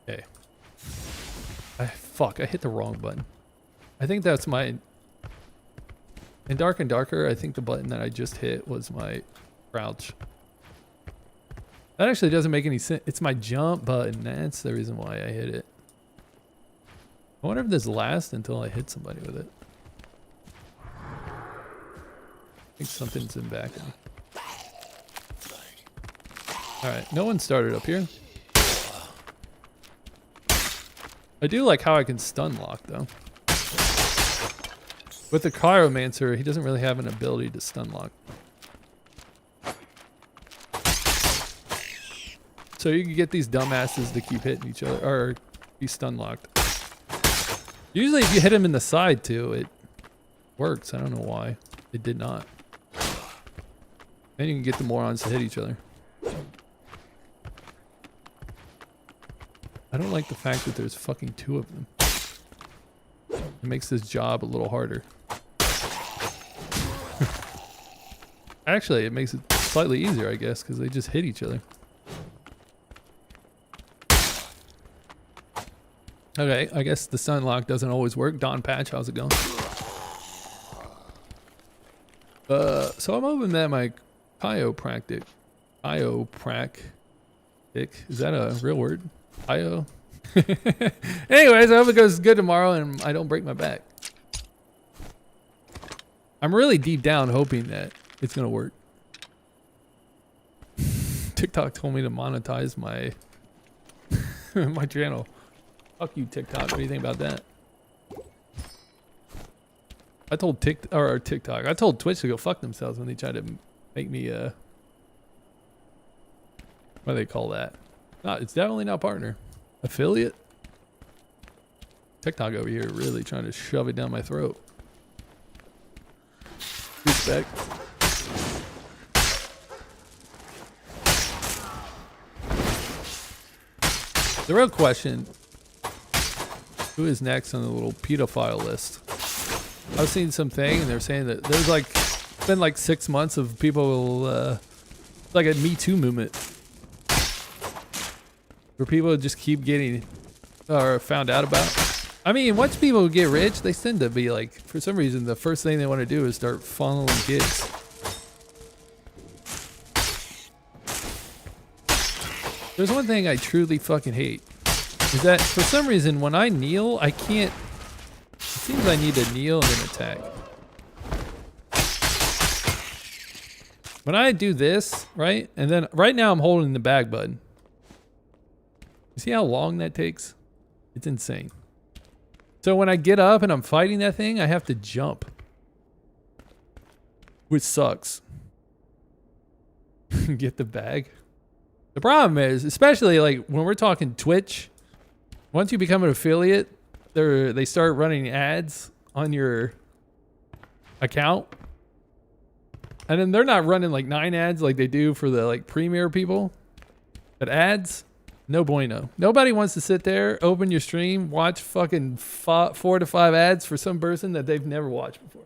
Okay. Fuck, I hit the wrong button. I think that's my... In Dark and Darker, I think the button that I just hit was my crouch. That actually doesn't make any sense. It's my jump button. That's the reason why I hit it. I wonder if this lasts until I hit somebody with it. I think something's in back of me. Alright, no one started up here. I do like how I can stun lock though. With the Chiromancer, he doesn't really have an ability to stun lock. So you can get these dumbasses to keep hitting each other, or be stun locked. Usually if you hit him in the side too, it works. I don't know why. It did not. And you can get the morons to hit each other. I don't like the fact that there's fucking 2 of them. It makes this job a little harder. Actually, it makes it slightly easier, I guess, because they just hit each other. Okay, I guess the stun lock doesn't always work. Don Patch, how's it going? So I'm hoping that my chiropractic, is that a real word? Anyways, I hope it goes good tomorrow and I don't break my back. I'm really deep down hoping that it's gonna work. TikTok told me to monetize my my channel. Fuck you, TikTok. What do you think about that? I told TikTok. I told Twitch to go fuck themselves when they tried to make me what do they call that? No, it's definitely not partner. Affiliate? TikTok over here really trying to shove it down my throat. Respect. The real question, who is next on the little pedophile list? I've seen something and they're saying that there's like, been like 6 months of people, like a Me Too movement. Where people just keep getting, or found out about. I mean, once people get rich, they tend to be like, for some reason, the first thing they want to do is start funneling kids. There's one thing I truly fucking hate. Is that for some reason, when I kneel, I can't. It seems I need to kneel and then attack. When I do this, right? And then right now I'm holding the back button. You see how long that takes? It's insane. So when I get up and I'm fighting that thing, I have to jump. Which sucks. Get the bag. The problem is, especially like when we're talking Twitch, once you become an affiliate, they start running ads on your account. And then they're not running like 9 ads like they do for the like premier people. But ads, no bueno. Nobody wants to sit there, open your stream, watch fucking 4 to 5 ads for some person that they've never watched before.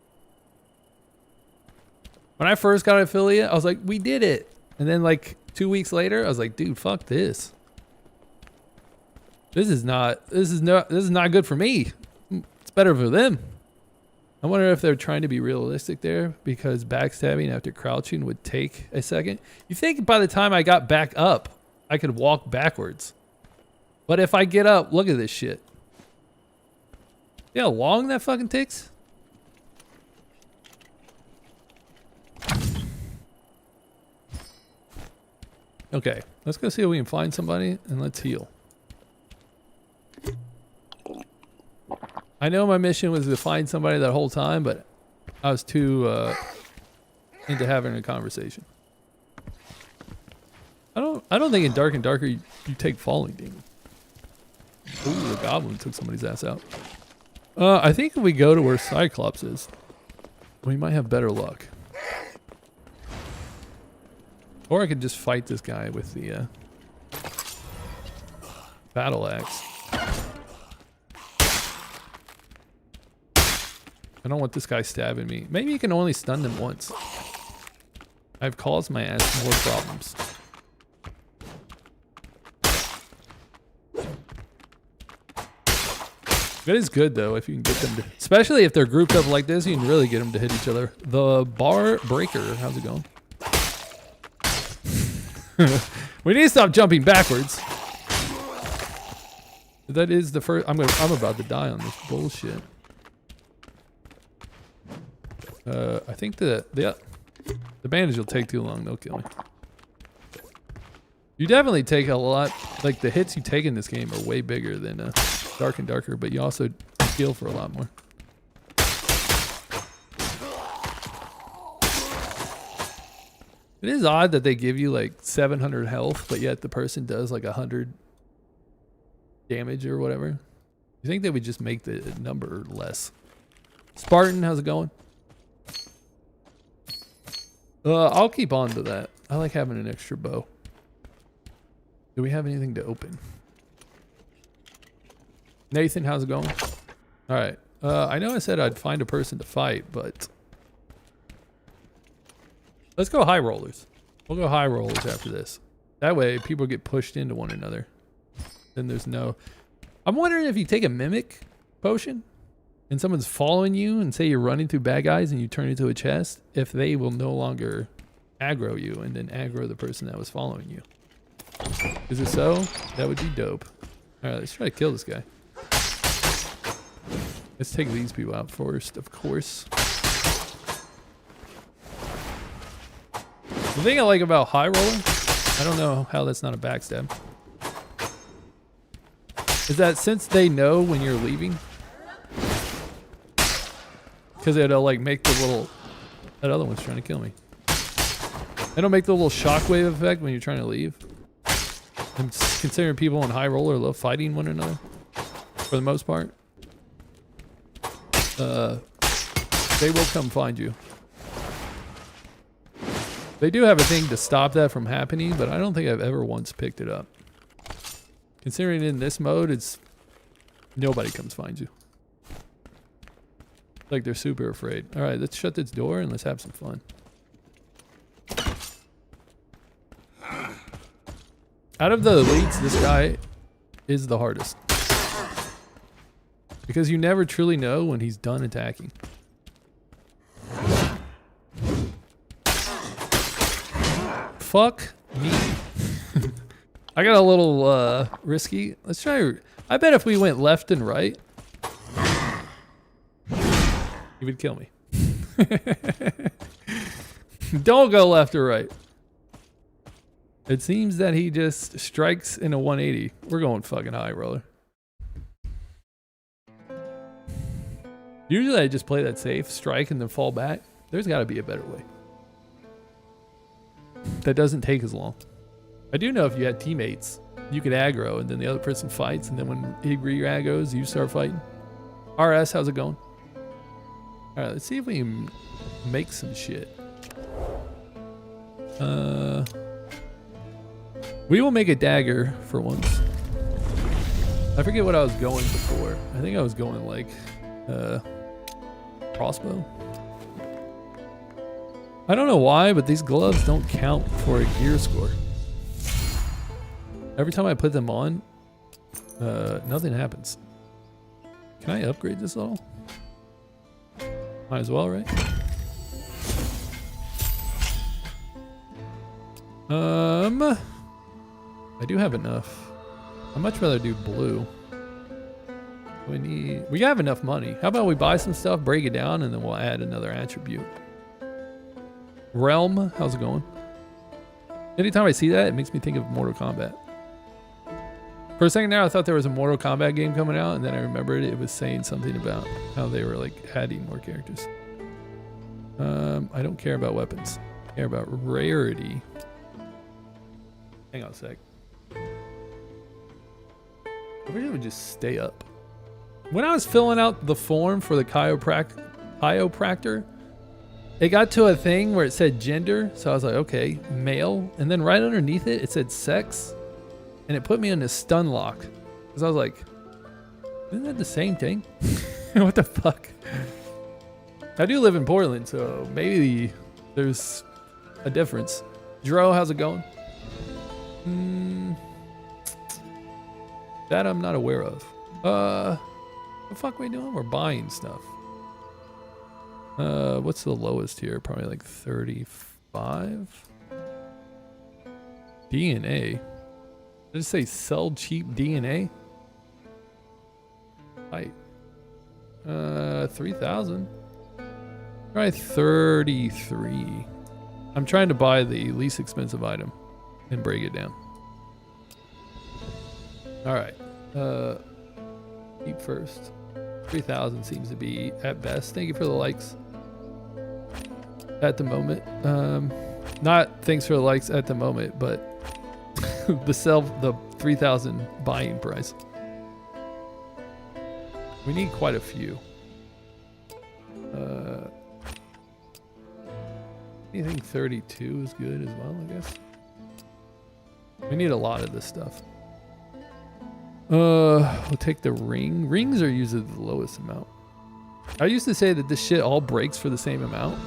When I first got an affiliate, I was like, we did it. And then like 2 weeks later, I was like, dude, fuck this. This is not good for me. It's better for them. I wonder if they're trying to be realistic there because backstabbing after crouching would take a second. You think by the time I got back up, I could walk backwards. But if I get up, look at this shit. You know how long that fucking takes? Okay, let's go see if we can find somebody and let's heal. I know my mission was to find somebody that whole time, but I was too into having a conversation. I don't think in Dark and Darker you take falling damage. Ooh, the goblin took somebody's ass out. I think if we go to where Cyclops is, we might have better luck. Or I could just fight this guy with the battle axe. I don't want this guy stabbing me. Maybe you can only stun them once. I've caused my ass more problems. It is good though if you can get them to, especially if they're grouped up like this, you can really get them to hit each other. The bar breaker, how's it going? We need to stop jumping backwards. That is the first. I'm about to die on this bullshit. I think the bandage will take too long. They'll kill me. You definitely take a lot. Like the hits you take in this game are way bigger than Dark and Darker, but you also heal for a lot more. It is odd that they give you like 700 health, but yet the person does like 100 damage or whatever. You think they would just make the number less? Spartan, how's it going? I'll keep on to that. I like having an extra bow. Do we have anything to open? Nathan, how's it going? All right. I know I said I'd find a person to fight, but let's go high rollers. We'll go high rollers after this. That way people get pushed into one another. Then there's no... I'm wondering if you take a mimic potion and someone's following you and say you're running through bad guys and you turn into a chest, if they will no longer aggro you and then aggro the person that was following you. Is it so? That would be dope. All right, let's try to kill this guy. Let's take these people out first, of course. The thing I like about high roller, I don't know how that's not a backstab, is that since they know when you're leaving, because it'll like make the little, that other one's trying to kill me. It'll make the little shockwave effect when you're trying to leave. I'm considering people on high roller love fighting one another, for the most part. They will come find you. They do have a thing to stop that from happening, but I don't think I've ever once picked it up. Considering in this mode, it's nobody comes find you. Like they're super afraid. All right, let's shut this door and let's have some fun. Out of the elites, this guy is the hardest. Because you never truly know when he's done attacking. Fuck me. I got a little risky. Let's try. I bet if we went left and right, he would kill me. Don't go left or right. It seems that he just strikes in a 180. We're going fucking high roller. Usually I just play that safe, strike, and then fall back. There's got to be a better way. That doesn't take as long. I do know if you had teammates, you could aggro, and then the other person fights, and then when your aggros, you start fighting. RS, how's it going? All right, let's see if we can make some shit. We will make a dagger for once. I forget what I was going before. I think I was going like crossbow. I don't know why, but these gloves don't count for a gear score. Every time I put them on, nothing happens. Can I upgrade this at all? Might as well, right? I do have enough. I'd much rather do blue. We have enough money. How about we buy some stuff, break it down, and then we'll add another attribute. Realm, how's it going? Anytime I see that, it makes me think of Mortal Kombat. For a second there, I thought there was a Mortal Kombat game coming out, and then I remembered it was saying something about how they were like adding more characters. I don't care about weapons. I care about rarity. Hang on a sec. I wish it would just stay up. When I was filling out the form for the chiropractor, it got to a thing where it said gender. So I was like, okay, male. And then right underneath it, it said sex. And it put me in a stun lock. Because I was like, isn't that the same thing? What the fuck? I do live in Portland, so maybe there's a difference. Dro, how's it going? That I'm not aware of. What the fuck are we doing? We're buying stuff. What's the lowest here? Probably like 35. DNA. Did it say sell cheap DNA? Height. 3,000. Try 33. I'm trying to buy the least expensive item and break it down. All right. Keep first. 3,000 seems to be at best. Thank you for the likes. At the moment. Not thanks for the likes at the moment, but the 3,000 buying price. We need quite a few. Anything 32 is good as well, I guess. We need a lot of this stuff. We'll take the ring. Rings are usually the lowest amount. I used to say that this shit all breaks for the same amount,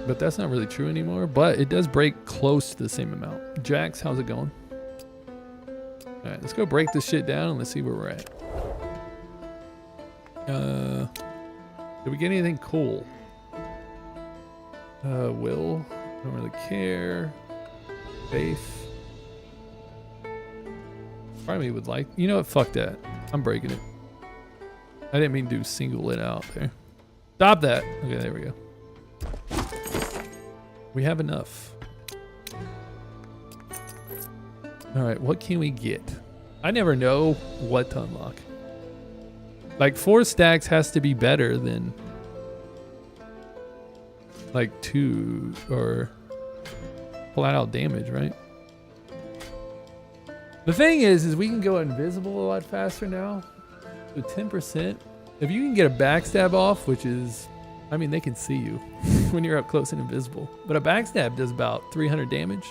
but that's not really true anymore. But it does break close to the same amount. Jax, how's it going? All right, let's go break this shit down and let's see where we're at. Did we get anything cool? Will, don't really care. Faith. Part of me would like, you know what? Fuck that. I'm breaking it. I didn't mean to single it out there. Stop that. Okay, there we go. We have enough. All right, what can we get? I never know what to unlock. Like 4 stacks has to be better than like 2 or flat out damage, right? The thing is we can go invisible a lot faster now. So 10%. If you can get a backstab off, which is, I mean, they can see you when you're up close and invisible. But a backstab does about 300 damage.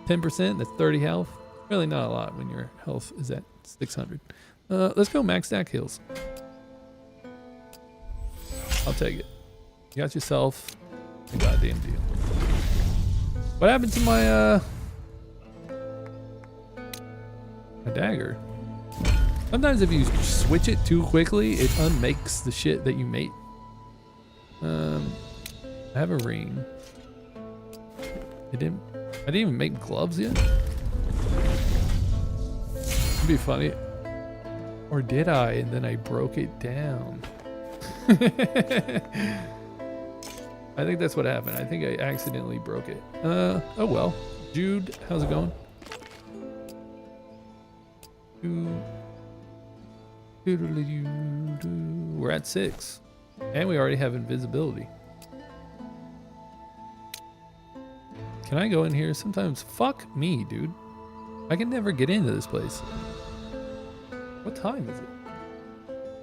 10%, that's 30 health. Really not a lot when your health is at 600. Let's go max stack heals. I'll take it. You got yourself a goddamn deal. What happened to my dagger? Sometimes if you switch it too quickly, it unmakes the shit that you made. I have a ring. I didn't even make gloves yet. It'd be funny. Or did I? And then I broke it down. I think that's what happened. I think I accidentally broke it. Oh well. Jude, how's it going? We're at 6. And we already have invisibility. Can I go in here? Sometimes, fuck me, dude. I can never get into this place. What time is it?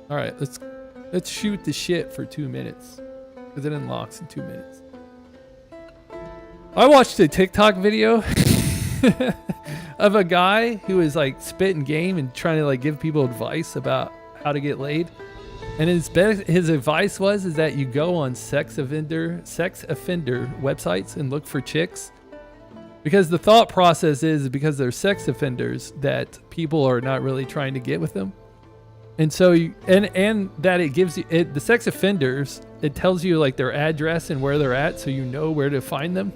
All right, let's shoot the shit for 2 minutes, because it unlocks in 2 minutes. I watched a TikTok video of a guy who was like spitting game and trying to like give people advice about how to get laid. And his advice is that you go on sex offender websites and look for chicks, because the thought process is because they're sex offenders that people are not really trying to get with them. And so and that it gives you the sex offenders, it tells you like their address and where they're at, so you know where to find them.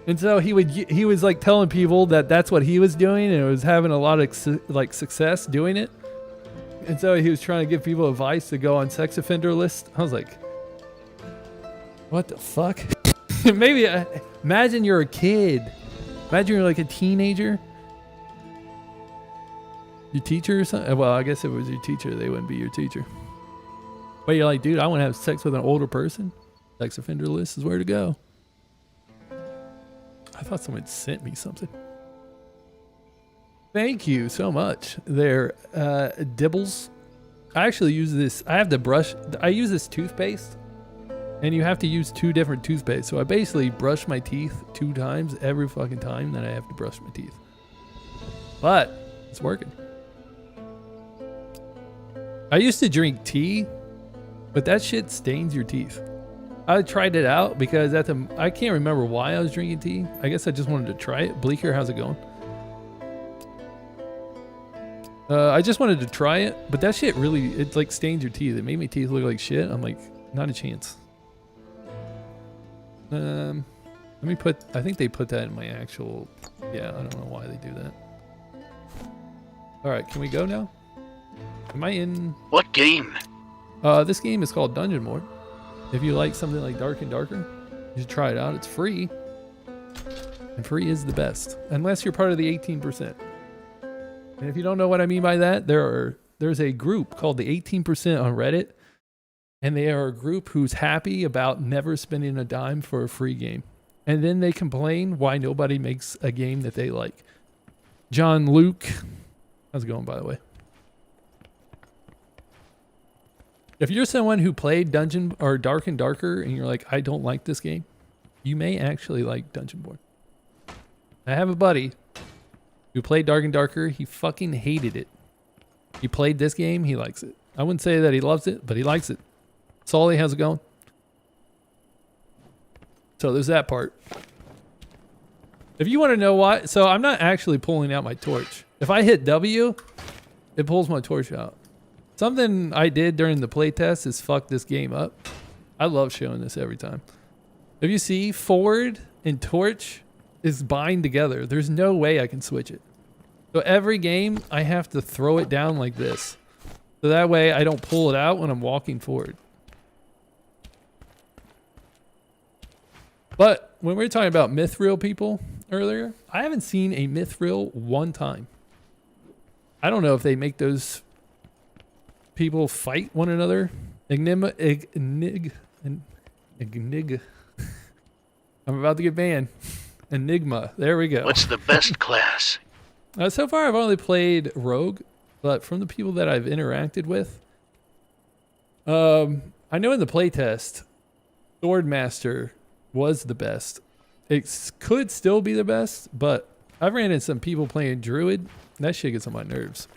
And so he was like telling people that that's what he was doing, and it was having a lot of success doing it. And so he was trying to give people advice to go on sex offender list. I was like, what the fuck? Maybe imagine you're a kid. Imagine you're like a teenager. Your teacher or something? Well, I guess if it was your teacher, they wouldn't be your teacher. But you're like, dude, I want to have sex with an older person. Sex offender list is where to go. I thought someone sent me something. Thank you so much. They're Dibbles. I actually use this. I have the brush. I use this toothpaste, and you have to use 2 different toothpaste. So I basically brush my teeth 2 times every fucking time that I have to brush my teeth. But it's working. I used to drink tea, but that shit stains your teeth. I tried it out because I can't remember why I was drinking tea. I guess I just wanted to try it. Bleaker, how's it going? I just wanted to try it, but that shit really, it like stains your teeth. It made my teeth look like shit. I'm like, not a chance. Let me I think they put that in my actual, yeah, I don't know why they do that. All right, can we go now? Am I in? What game? This game is called Dungeonborne. If you like something like Dark and Darker, you should try it out. It's free. And free is the best, unless you're part of the 18%. And if you don't know what I mean by that, there's a group called the 18% on Reddit, and they are a group who's happy about never spending a dime for a free game. And then they complain why nobody makes a game that they like. John Luke, how's it going, by the way? If you're someone who played Dungeon or Dark and Darker and you're like, I don't like this game, you may actually like Dungeonborne. I have a buddy who played Dark and Darker. He fucking hated it. He played this game. He likes it. I wouldn't say that he loves it, but he likes it. Solly, how's it going? So there's that part. If you want to know why, so I'm not actually pulling out my torch. If I hit W, it pulls my torch out. Something I did during the playtest is fuck this game up. I love showing this every time. If you see, forward and torch is bind together. There's no way I can switch it. So every game, I have to throw it down like this. So that way I don't pull it out when I'm walking forward. But when we were talking about Mithril people earlier, I haven't seen a Mithril one time. I don't know if they make those people fight one another. I'm about to get banned. Enigma. There we go. What's the best class? So far, I've only played Rogue, but from the people that I've interacted with, I know in the playtest, Swordmaster was the best. It could still be the best, but I've ran into some people playing druid. That shit gets on my nerves.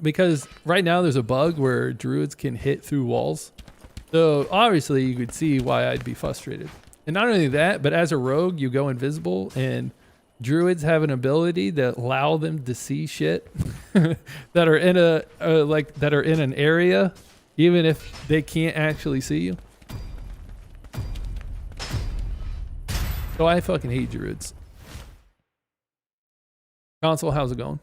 Because right now there's a bug where druids can hit through walls. So obviously you could see why I'd be frustrated. And not only that, but as a rogue, you go invisible, and druids have an ability that allow them to see shit that are in that are in an area, even if they can't actually see you. So I fucking hate druids. Console, how's it going?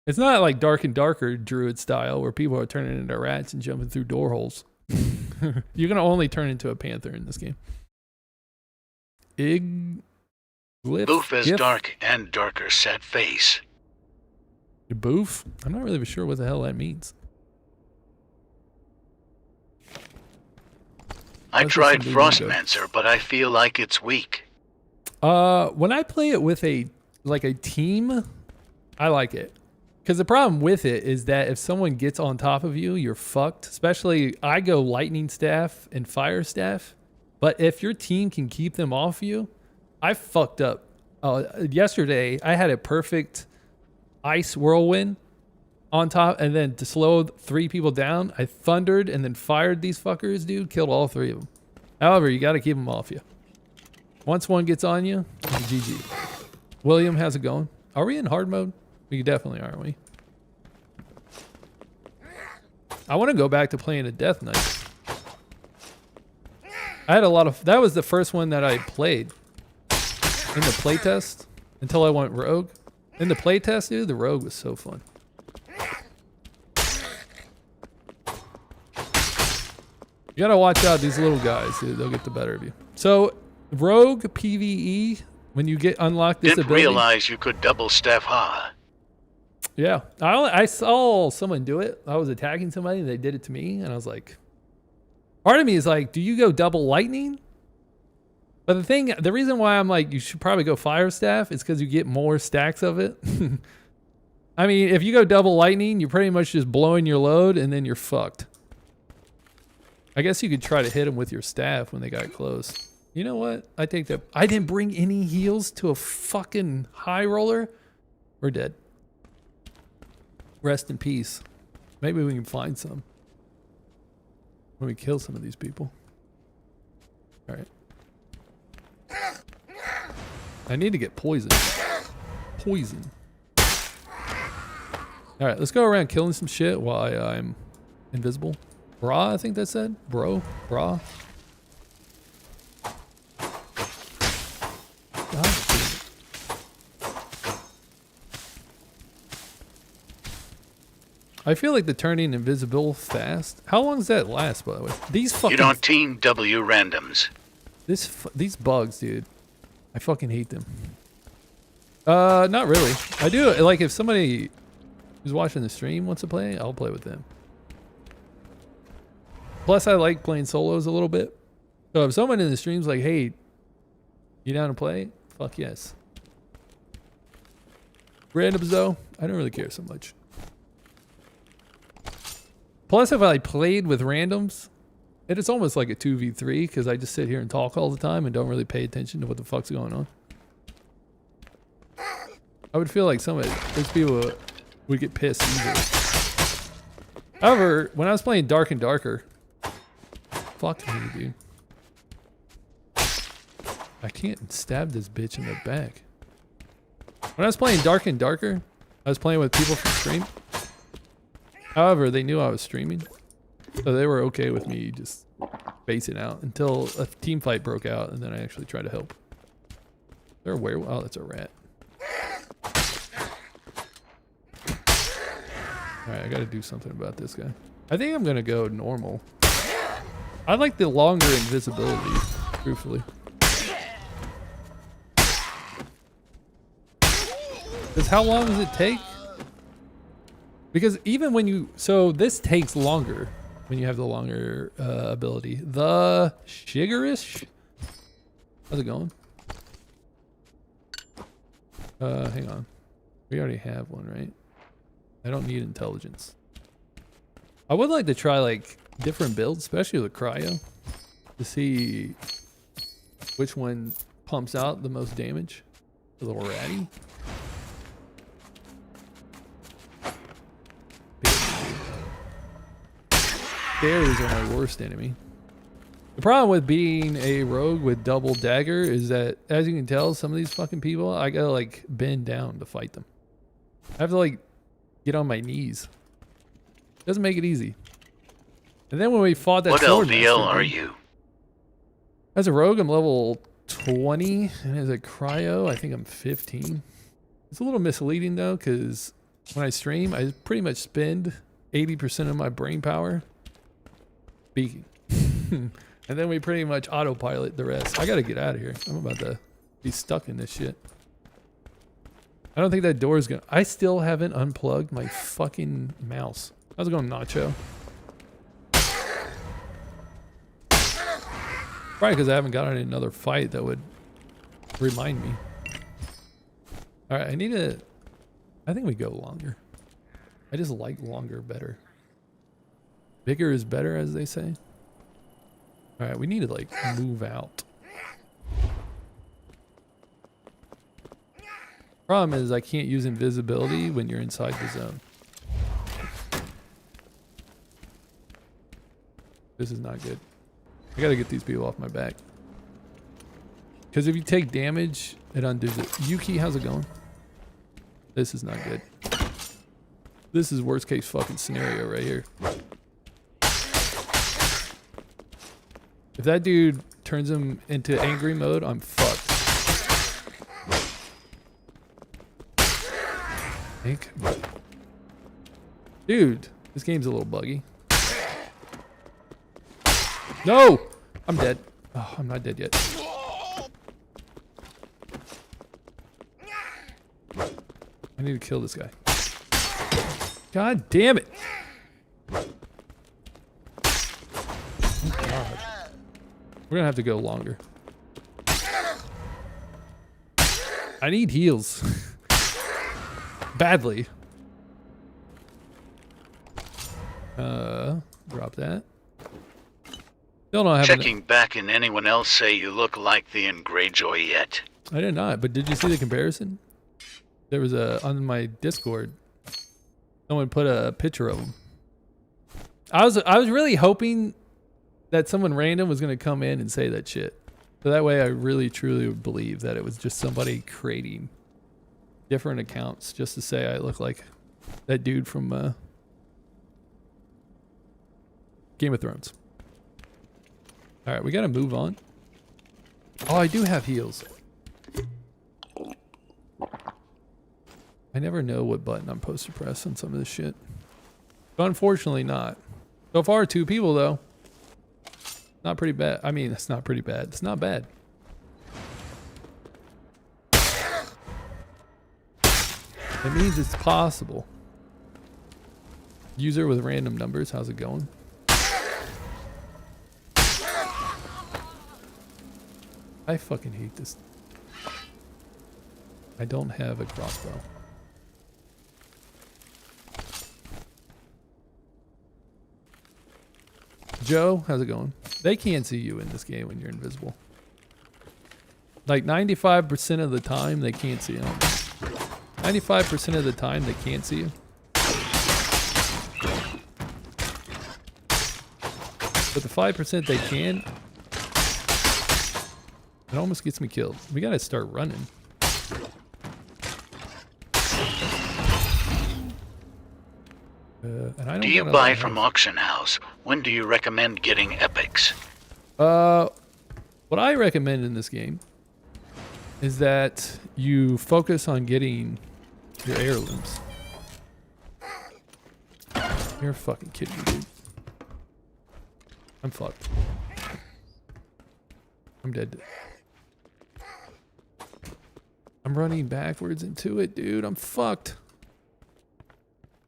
It's not like Dark and Darker druid style where people are turning into rats and jumping through door holes. You're gonna only turn into a panther in this game. Boof is dark and darker sad face. Boof? I'm not really sure what the hell that means. I tried Frostmancer, but I feel like it's weak. When I play it with a team, I like it. Because the problem with it is that if someone gets on top of you, you're fucked. Especially, I go lightning staff and fire staff. But if your team can keep them off you, I fucked up. Yesterday, I had a perfect ice whirlwind on top, and then to slow 3 people down, I thundered and then fired these fuckers, dude. Killed all 3 of them. However, you got to keep them off you. Once one gets on you, GG. William, how's it going? Are we in hard mode? We definitely are, aren't we? I want to go back to playing a Death Knight. I had a lot of... That was the first one that I played in the playtest until I went rogue. In the playtest, dude, the rogue was so fun. You gotta watch out these little guys, dude. They'll get the better of you. So, rogue PvE, when you get unlocked this ability... Didn't realize you could double staff ha. Yeah, I saw someone do it. I was attacking somebody, and they did it to me, and I was like... Part of me is like, do you go double lightning? But the reason why I'm like, you should probably go fire staff is because you get more stacks of it. I mean, if you go double lightning, you're pretty much just blowing your load, and then you're fucked. I guess you could try to hit them with your staff when they got close. You know what? I take that. I didn't bring any heals to a fucking high roller. We're dead. Rest in peace. Maybe we can find some when we kill some of these people. All right. I need to get poison. Poison. All right, let's go around killing some shit while I'm invisible. Bra, I think that said. Bra. I feel like the turning invisible fast. How long does that last, by the way? These fucking... You don't team W randoms. These bugs, dude. I fucking hate them. Not really. I do, like, if somebody who's watching the stream wants to play, I'll play with them. Plus, I like playing solos a little bit. So if someone in the stream's like, hey, you down to play? Fuck yes. Randoms, though, I don't really care so much. Plus, if I played with randoms, it is almost like a 2v3 because I just sit here and talk all the time and don't really pay attention to what the fuck's going on. I would feel like some of those people would get pissed easily. However, when I was playing Dark and Darker, fuck me, dude. I can't stab this bitch in the back. When I was playing Dark and Darker, I was playing with people from stream. However, they knew I was streaming, so they were okay with me just spacing out until a team fight broke out, and then I actually tried to help. They're a werewolf. Oh, that's a rat. Alright, I gotta do something about this guy. I think I'm gonna go normal. I like the longer invisibility, truthfully. Because how long does it take? Because even when you... So this takes longer when you have the longer ability. The Shigerish? How's it going? Hang on. We already have one, right? I don't need intelligence. I would like to try like different builds, especially with cryo, to see which one pumps out the most damage. A little ratty. Stairs are my worst enemy. The problem with being a rogue with double dagger is that, as you can tell, some of these fucking people, I gotta like bend down to fight them. I have to like get on my knees. Doesn't make it easy. And then when we fought that What sword LVL master are dude, you? as a rogue, I'm level 20, and as a cryo, I think I'm 15. It's a little misleading though, because when I stream, I pretty much spend 80% of my brain power speaking. And then we pretty much autopilot the rest. I gotta get out of here. I'm about to be stuck in this shit. I don't think that door is gonna... I still haven't unplugged my fucking mouse. How's it going, Nacho? Probably because I haven't gotten in another fight that would remind me. Alright, I need to... I think we go longer. I just like longer better. Bigger is better, as they say. Alright, we need to like move out. Problem is I can't use invisibility when you're inside the zone. This is not good. I gotta get these people off my back. Because if you take damage, it undoes it. Yuki, how's it going? This is not good. This is worst case fucking scenario right here. If that dude turns him into angry mode, I'm fucked. Dude, this game's a little buggy. No! I'm dead. Oh, I'm not dead yet. I need to kill this guy. God damn it! Oh, God. We're gonna have to go longer. I need heals. Badly. Drop that. Still don't have Checking back, and anyone else say you look like the Greyjoy yet? I did not, but did you see the comparison? There was a on my Discord. Someone put a picture of him. I was really hoping that someone random was gonna come in and say that shit. So that way I really truly would believe that it was just somebody creating different accounts just to say I look like that dude from Game of Thrones. Alright, we gotta move on. Oh, I do have heals. I never know what button I'm supposed to press on some of this shit. But unfortunately not. So far, 2 people though. Not pretty bad. I mean, it's not pretty bad. It's not bad. It means it's possible. User with random numbers, how's it going? I fucking hate this. I don't have a crossbow. Joe, how's it going? They can't see you in this game when you're invisible. Like 95% of the time, they can't see you. 95% of the time, they can't see you. But the 5% they can, it almost gets me killed. We gotta start running. And I don't Do you buy from auction house? When do you recommend getting epics? What I recommend in this game is that you focus on getting your heirlooms. You're fucking kidding me, dude. I'm fucked. I'm dead. I'm running backwards into it, dude. I'm fucked.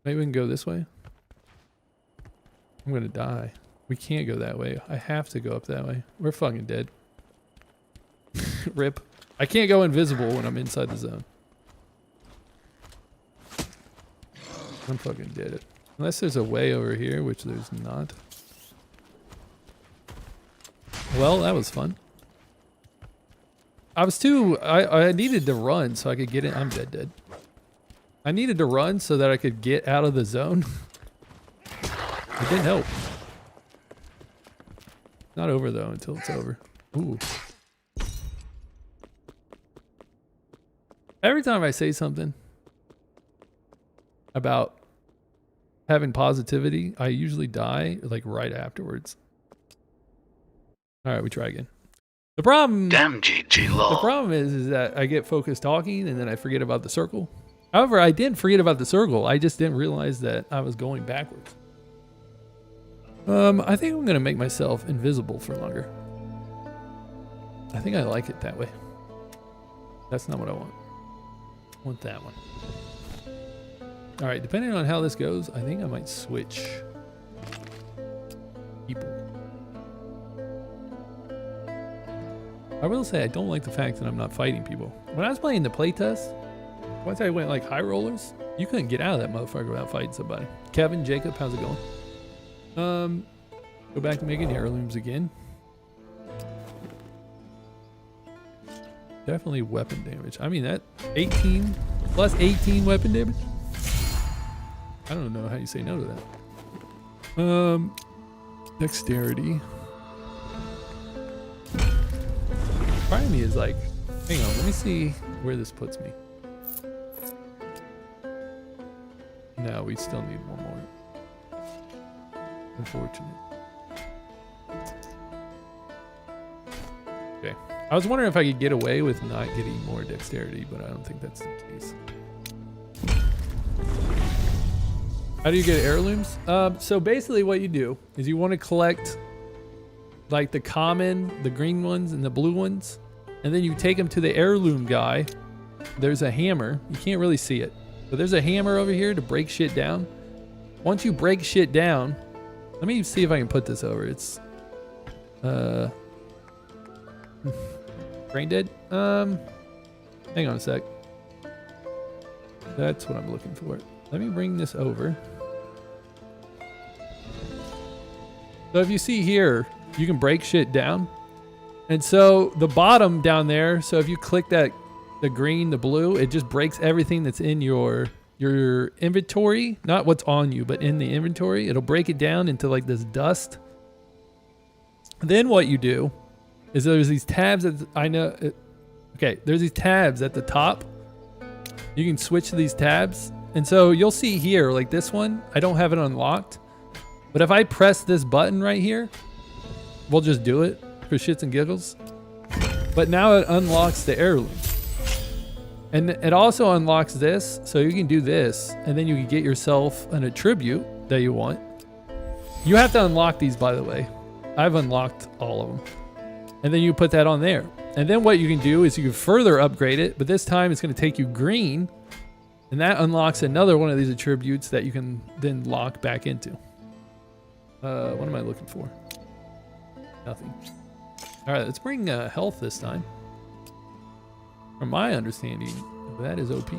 Maybe we can go this way. I'm gonna die. We can't go that way. I have to go up that way. We're fucking dead. Rip. I can't go invisible when I'm inside the zone. I'm fucking dead. Unless there's a way over here, which there's not. Well, that was fun. I needed to run so I could get in. I'm dead. I needed to run so that I could get out of the zone. It didn't help. Not over though until it's over. Ooh. Every time I say something about having positivity, I usually die like right afterwards. All right, we try again. The problem, Damn GG the lol. problem is that I get focused talking and then I forget about the circle. However, I didn't forget about the circle. I just didn't realize that I was going backwards. I think I'm gonna make myself invisible for longer. I think I like it that way. That's not what I want. I want that one. All right, depending on how this goes, I think I might switch people. I will say I don't like the fact that I'm not fighting people. When I was playing the playtest, once I went like high rollers, you couldn't get out of that motherfucker without fighting somebody. Kevin, Jacob, how's it going? Go back to making heirlooms again. Definitely weapon damage. I mean, that 18 plus 18 weapon damage. I don't know how you say no to that. Dexterity. Part of me is like, hang on, let me see where this puts me. No, we still need one more. Unfortunate. Okay. I was wondering if I could get away with not getting more dexterity, but I don't think that's the case. How do you get heirlooms? So basically what you do is you want to collect like the common, the green ones and the blue ones, and then you take them to the heirloom guy. There's a hammer. You can't really see it, but there's a hammer over here to break shit down. Once you break shit down, let me see if I can put this over. It's brain dead. Hang on a sec. That's what I'm looking for. Let me bring this over. So if you see here, you can break shit down. And so the bottom down there, so if you click that, the green, the blue, it just breaks everything that's in your inventory, not what's on you, but in the inventory. It'll break it down into like this dust. Then what you do is there's these tabs that there's these tabs at the top. You can switch to these tabs. And so you'll see here, like this one, I don't have it unlocked. But if I press this button right here, we'll just do it for shits and giggles. But now it unlocks the heirloom. And it also unlocks this, so you can do this, and then you can get yourself an attribute that you want. You have to unlock these, by the way. I've unlocked all of them. And then you put that on there. And then what you can do is you can further upgrade it, but this time it's going to take you green. And that unlocks another one of these attributes that you can then lock back into. What am I looking for? Nothing. All right, let's bring health this time. From my understanding, that is OP.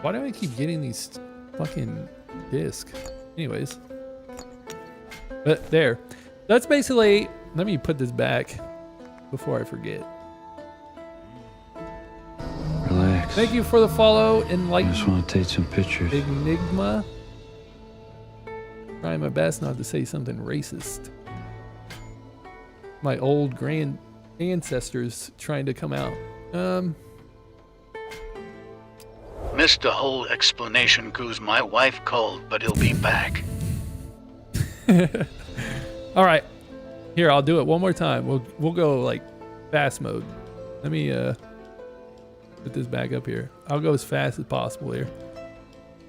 Why do I keep getting these fucking discs? Anyways. But there. That's basically... Let me put this back before I forget. Relax. Thank you for the follow, I Enlightened just want to take some pictures. Enigma. Trying my best not to say something racist. My old grand ancestors trying to come out. Missed the whole explanation cause my wife called, but he'll be back. All right. Here, I'll do it one more time. We'll go like fast mode. Let me put this back up here. I'll go as fast as possible here.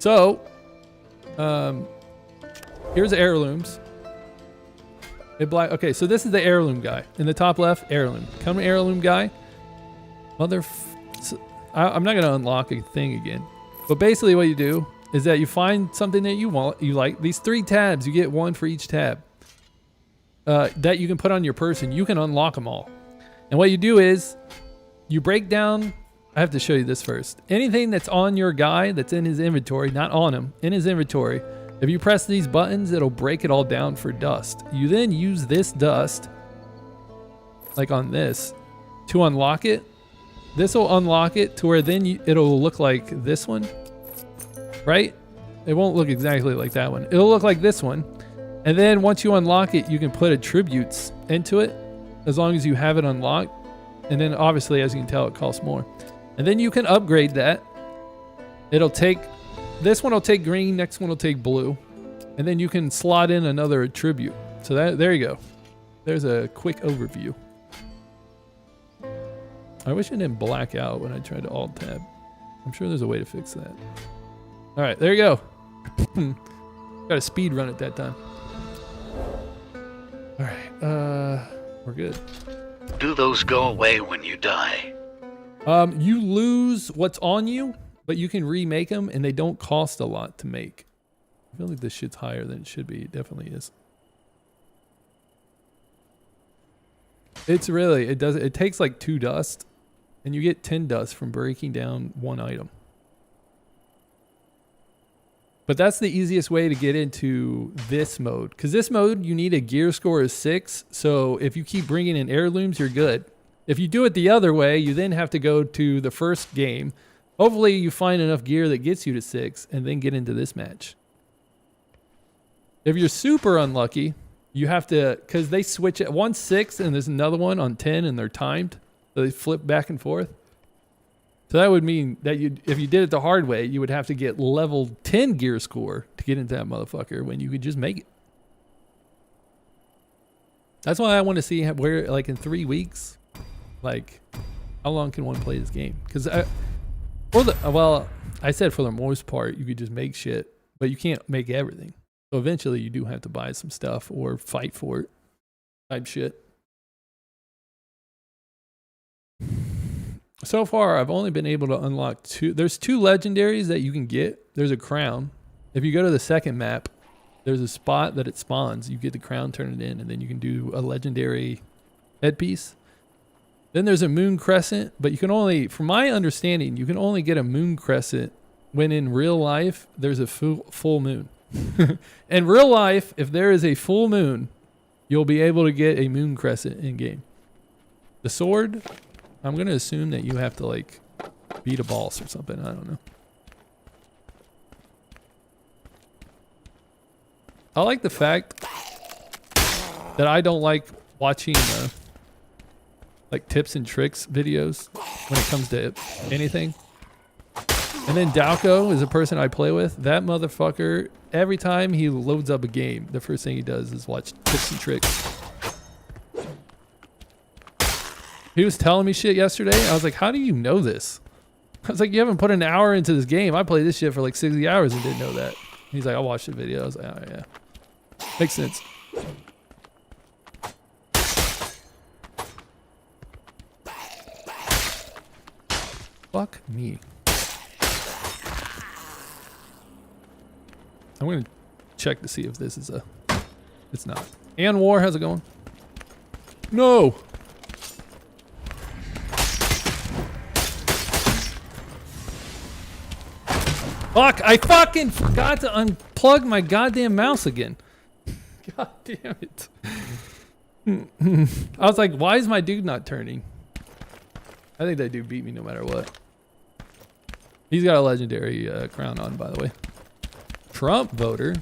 So, here's the heirlooms. Okay, so this is the heirloom guy. In the top left, heirloom. Come heirloom guy. I'm not gonna unlock a thing again. But basically what you do is that you find something that you like. These 3 tabs, you get 1 for each tab. That you can put on your person. You can unlock them all. And what you do is you break down. I have to show you this first. Anything that's on your guy that's in his inventory, not on him, in his inventory, if you press these buttons, it'll break it all down for dust. You then use this dust, like on this, to unlock it. This will unlock it to where then it'll look like this one, right? It won't look exactly like that one. It'll look like this one. And then once you unlock it, you can put attributes into it as long as you have it unlocked. And then obviously, as you can tell, it costs more. And then you can upgrade that. It'll take, this one will take green, next one will take blue. And then you can slot in another attribute. So there you go. There's a quick overview. I wish it didn't black out when I tried to alt tab. I'm sure there's a way to fix that. All right, there you go. Got a speed run at that time. All right, we're good. Do those go away when you die? You lose what's on you, but you can remake them, and they don't cost a lot to make. I feel like this shit's higher than it should be. It definitely is. It's really, it takes like 2 dust, and you get 10 dust from breaking down 1 item. But that's the easiest way to get into this mode. Because this mode, you need a gear score of 6. So if you keep bringing in heirlooms, you're good. If you do it the other way, you then have to go to the first game. Hopefully you find enough gear that gets you to 6 and then get into this match. If you're super unlucky, you have to, because they switch it. One's 6 and there's another one on 10 and they're timed. So they flip back and forth. So that would mean that if you did it the hard way, you would have to get level 10 gear score to get into that motherfucker when you could just make it. That's why I want to see where, like in 3 weeks, like how long can one play this game? Because I said for the most part, you could just make shit, but you can't make everything. So eventually you do have to buy some stuff or fight for it type shit. So far, I've only been able to unlock 2. There's 2 legendaries that you can get. There's a crown. If you go to the second map, there's a spot that it spawns. You get the crown, turn it in, and then you can do a legendary headpiece. Then there's a moon crescent, but you can only, from my understanding, you can only get a moon crescent when in real life there's a full moon. In real life, if there is a full moon, you'll be able to get a moon crescent in game. The sword, I'm going to assume that you have to like beat a boss or something. I don't know. I like the fact that I don't like watching like tips and tricks videos when it comes to anything. And then Dalco is a person I play with. That motherfucker, every time he loads up a game, the first thing he does is watch tips and tricks. He was telling me shit yesterday. I was like, how do you know this? I was like, you haven't put an hour into this game. I played this shit for like 60 hours and didn't know that. He's like, I watched the video. I was like, oh yeah. Makes sense. Fuck me. I'm going to check to see if this is a... It's not. And War, how's it going? No! Fuck, I fucking forgot to unplug my goddamn mouse again. God damn it. I was like, why is my dude not turning? I think that dude beat me no matter what. He's got a legendary crown on, by the way. Trump voter.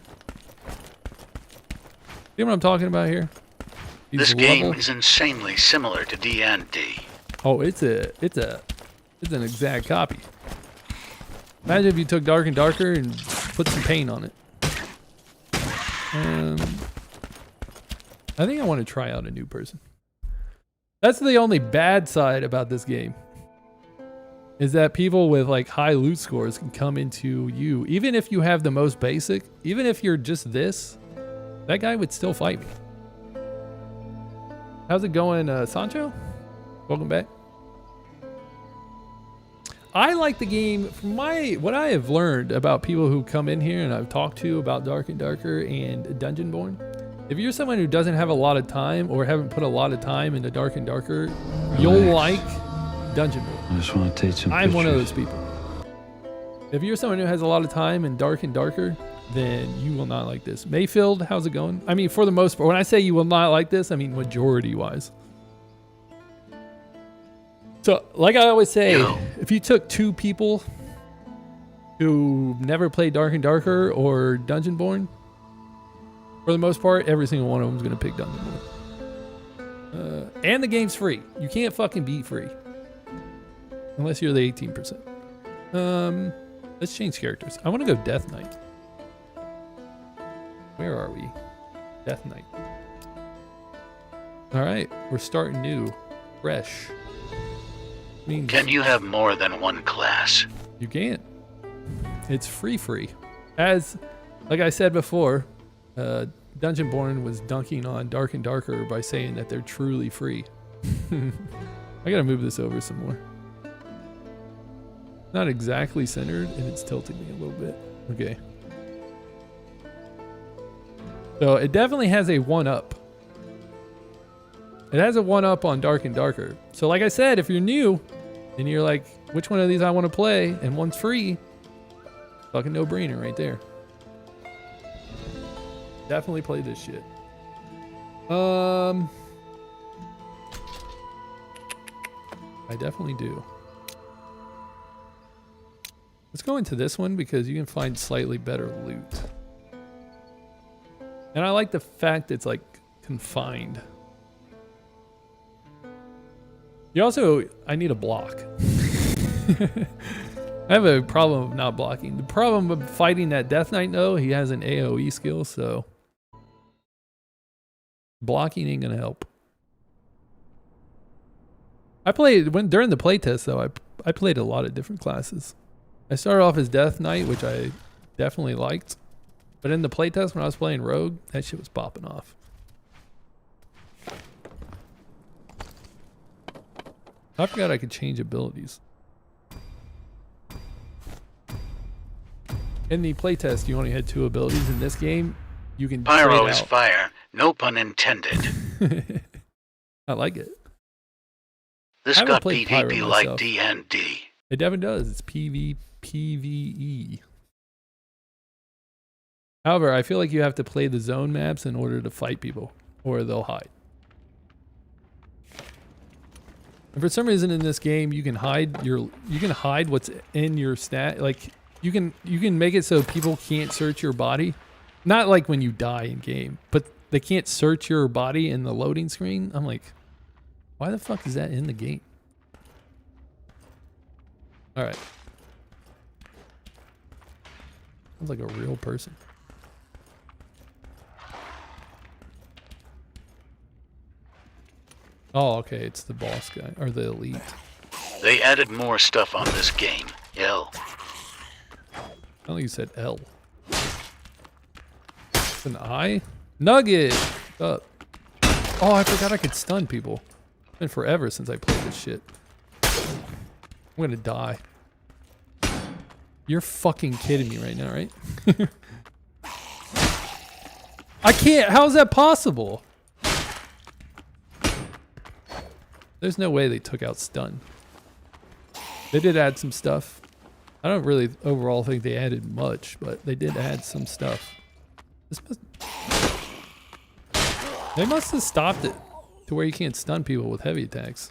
See what I'm talking about here? This game is insanely similar to D&D. Oh, it's an exact copy. Imagine if you took Dark and Darker and put some paint on it. I think I want to try out a new person. That's the only bad side about this game. Is that people with like high loot scores can come into you. Even if you have the most basic, even if you're just this, that guy would still fight me. How's it going, Sancho? Welcome back. I like the game. From what I have learned about people who come in here and I've talked to about Dark and Darker and Dungeonborne, if you're someone who doesn't have a lot of time or haven't put a lot of time into Dark and Darker, you'll like Dungeonborne. I just want to take some I'm pictures. one of those people. If you're someone who has a lot of time in Dark and Darker, then you will not like this. Mayfield, how's it going? I mean, for the most part, when I say you will not like this, I mean majority-wise. So, like I always say, if you took 2 people who never played Dark and Darker or Dungeonborne, For the most part, every single one of them is going to pick Dungeonborne. And the game's free. You can't fucking beat free. Unless you're the 18%. Let's change characters. I want to go Death Knight. Where are we? Death Knight. Alright, we're starting new. Fresh. Means Can you have more than one class? you can't. It's free. As, like I said before, Dungeonborne was dunking on Dark and Darker by saying that they're truly free. I gotta move this over some more. Not exactly centered, and it's tilting me a little bit. Okay. So it definitely has a 1-up. It has a 1-up on Dark and Darker. So like I said, if you're new and you're like, which one of these I want to play, and one's free, fucking no-brainer right there. Definitely play this shit. I definitely do. Let's go into this one because you can find slightly better loot. And I like the fact it's like confined. You also, I need a block. I have a problem of not blocking. The problem of fighting that Death Knight, though, he has an AoE skill, so blocking ain't gonna help. I played during the playtest though. I played a lot of different classes. I started off as Death Knight, which I definitely liked, but in the playtest when I was playing Rogue, that shit was popping off. I forgot I could change abilities. In the playtest, you only had 2 abilities. In this game, you can Pyro trade is out. fire, no pun intended. I like it. This I haven't got played Pyro PvP like myself. D&D. It definitely does. It's PvE. However, I feel like you have to play the zone maps in order to fight people, or they'll hide. And for some reason in this game, you can hide what's in your stat. Like you can make it so people can't search your body. Not like when you die in game, but they can't search your body in the loading screen. I'm like, why the fuck is that in the game? All right. Sounds like a real person. Oh, okay. It's the boss guy or the elite. They added more stuff on this game. L. I think you said L. It's an I? Nugget! What's up? Oh, I forgot I could stun people. It's been forever since I played this shit. I'm gonna die. You're fucking kidding me right now, right? I can't. How is that possible? There's no way they took out stun. They did add some stuff. I don't really overall think they added much, but they did add some stuff. They must have stopped it to where you can't stun people with heavy attacks.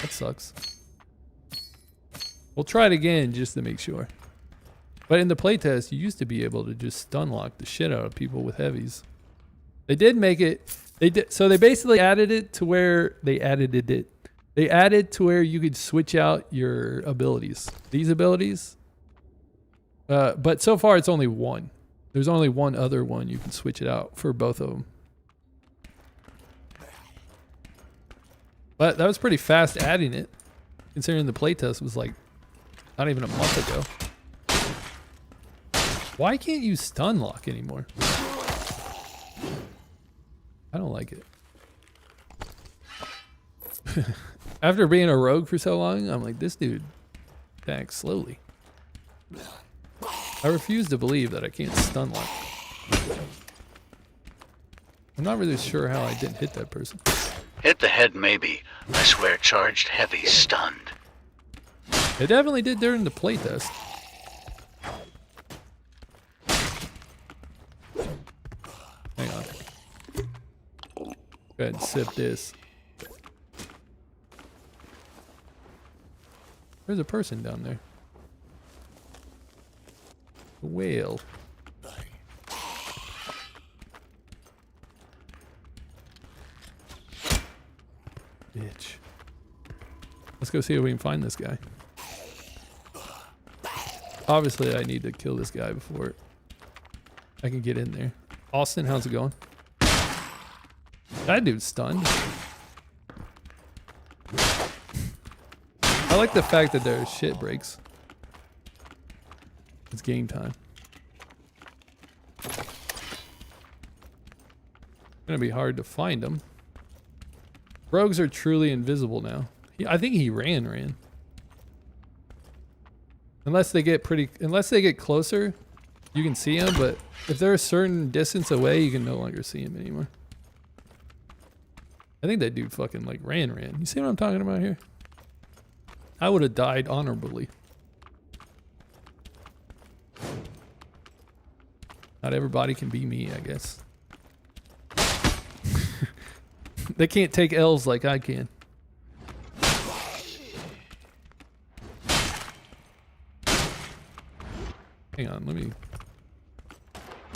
That sucks. We'll try it again just to make sure. But in the playtest, you used to be able to just stun lock the shit out of people with heavies. They did make it. They did. So they basically added it to where they added it. They added to where you could switch out your abilities. These abilities. But so far it's only one. There's only one other one you can switch it out for both of them. But that was pretty fast adding it, considering the playtest was like not even a month ago. Why can't you stun lock anymore? I don't like it. After being a rogue for so long, I'm like, this dude attacks slowly. I refuse to believe that I can't stun lock. I'm not really sure how I didn't hit that person. Hit the head maybe. I swear charged heavy stunned. It definitely did during the playtest. Hang on. Go ahead and sip this. There's a person down there. A whale. Let's go see if we can find this guy. Obviously, I need to kill this guy before I can get in there. Austin, how's it going? That dude's stunned. I like the fact that there's shit breaks. It's game time. It's gonna be hard to find them. Rogues are truly invisible now. I think he ran. Unless they get closer, you can see him, but if they're a certain distance away, you can no longer see him anymore. I think that dude fucking like ran. You see what I'm talking about here? I would have died honorably. Not everybody can be me, I guess. They can't take L's like I can. Hang on, let me...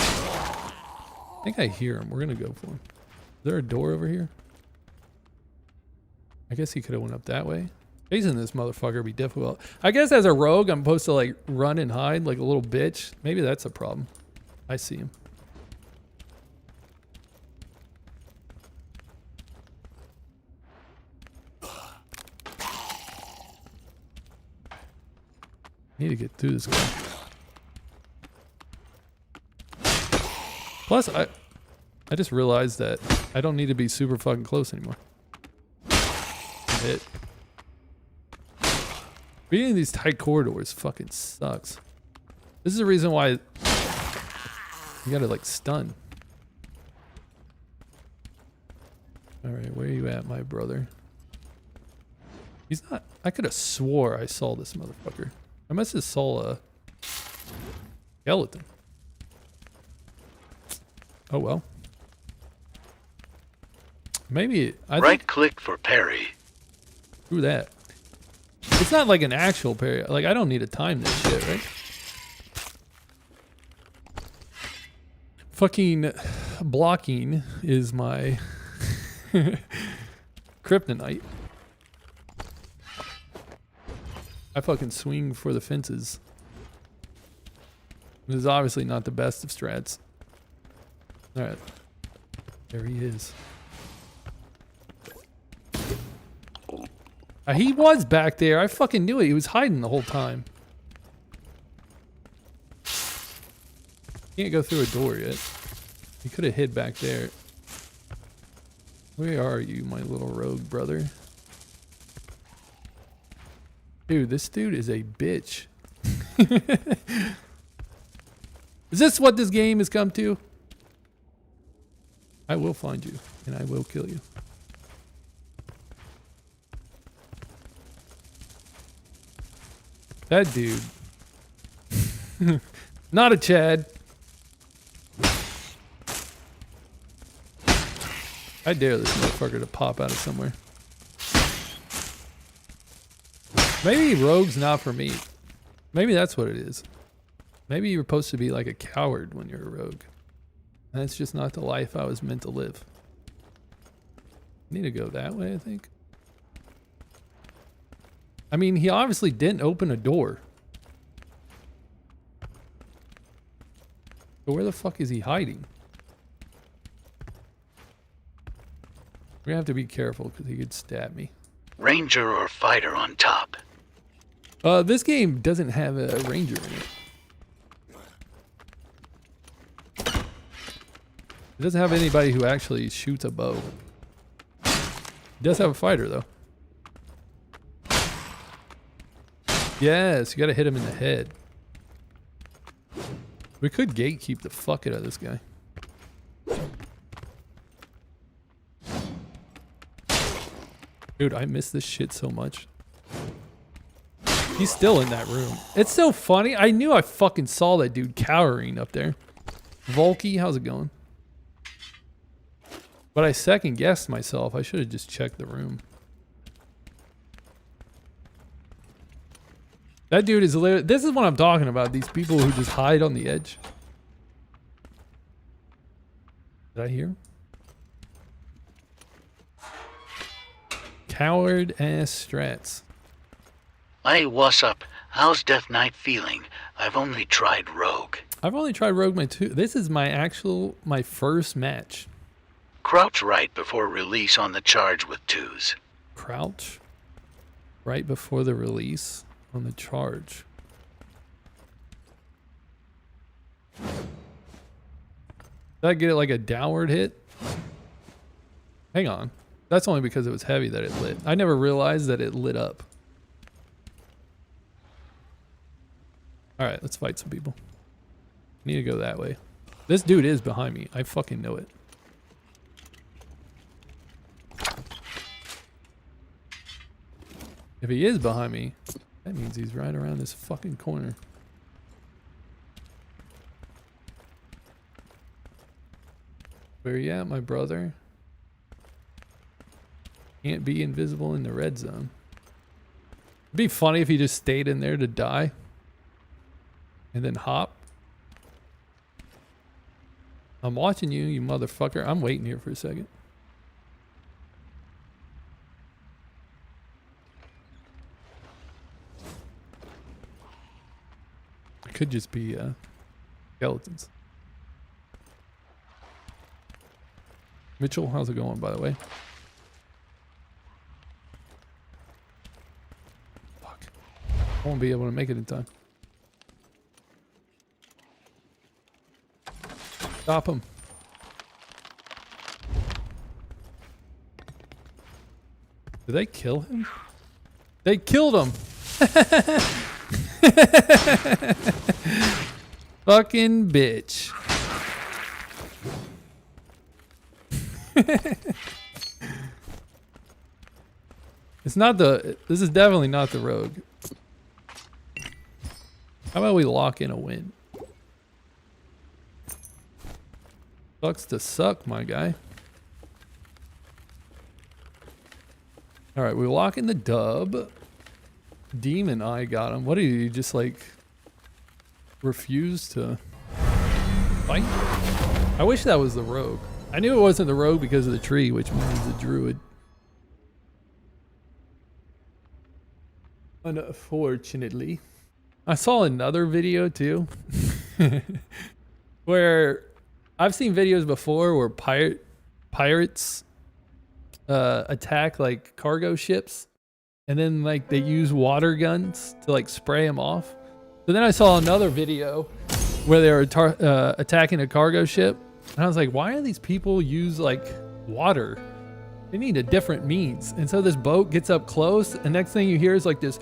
I think I hear him. We're gonna go for him. Is there a door over here? I guess he could have went up that way. Chasing this motherfucker would be difficult. I guess as a rogue, I'm supposed to like run and hide like a little bitch. Maybe that's a problem. I see him. Need to get through this guy. Plus, I just realized that I don't need to be super fucking close anymore. Hit. Being in these tight corridors fucking sucks. This is the reason why you gotta like stun. Alright, where are you at, my brother? He's not... I could have swore I saw this motherfucker. I must have saw a skeleton. Oh well. Maybe Right click for parry. Screw that. It's not like an actual parry. Like I don't need to time this shit, right? Fucking blocking is my kryptonite. I fucking swing for the fences. This is obviously not the best of strats. Alright. There he is. He was back there. I fucking knew it. He was hiding the whole time. Can't go through a door yet. He could have hid back there. Where are you, my little rogue brother? Dude, this dude is a bitch. Is this what this game has come to? I will find you, and I will kill you. That dude. Not a Chad. I dare this motherfucker to pop out of somewhere. Maybe rogue's not for me. Maybe that's what it is. Maybe you're supposed to be like a coward when you're a rogue. And that's just not the life I was meant to live. I need to go that way, I think. I mean, he obviously didn't open a door. But where the fuck is he hiding? We're gonna have to be careful because he could stab me. Ranger or fighter on top. This game doesn't have a ranger in it. It doesn't have anybody who actually shoots a bow. It does have a fighter though. Yes, you gotta hit him in the head. We could gatekeep the fuck out of this guy. Dude, I miss this shit so much. He's still in that room. It's so funny. I knew I fucking saw that dude cowering up there. Volky, how's it going? But I second guessed myself. I should have just checked the room. That dude is literally... This is what I'm talking about. These people who just hide on the edge. Did I hear him? Coward ass strats. Hey, what's up? How's Death Knight feeling? I've only tried Rogue. I've only tried Rogue This is my first match. Crouch right before release on the charge with twos. Crouch right before the release on the charge. Did I get it like a downward hit? Hang on. That's only because it was heavy that it lit. I never realized that it lit up. Alright, let's fight some people. Need to go that way. This dude is behind me. I fucking know it. If he is behind me, that means he's right around this fucking corner. Where you at, my brother? Can't be invisible in the red zone. It'd be funny if he just stayed in there to die. And then hop. I'm watching you, you motherfucker. I'm waiting here for a second. It could just be skeletons. Mitchell, how's it going, by the way? Fuck. I won't be able to make it in time. Stop him. Did they kill him? They killed him. Fucking bitch. It's not the... This is definitely not the rogue. How about we lock in a win? Sucks to suck, my guy. Alright, we lock in the dub. Demon Eye got him. What do you just like refuse to fight? I wish that was the rogue. I knew it wasn't the rogue because of the tree, which means the druid. Unfortunately. I saw another video too where I've seen videos before where pirates attack like cargo ships, and then like they use water guns to like spray them off. But then I saw another video where they were attacking a cargo ship, and I was like, why do these people use like water? They need a different means. And so this boat gets up close, and next thing you hear is like this,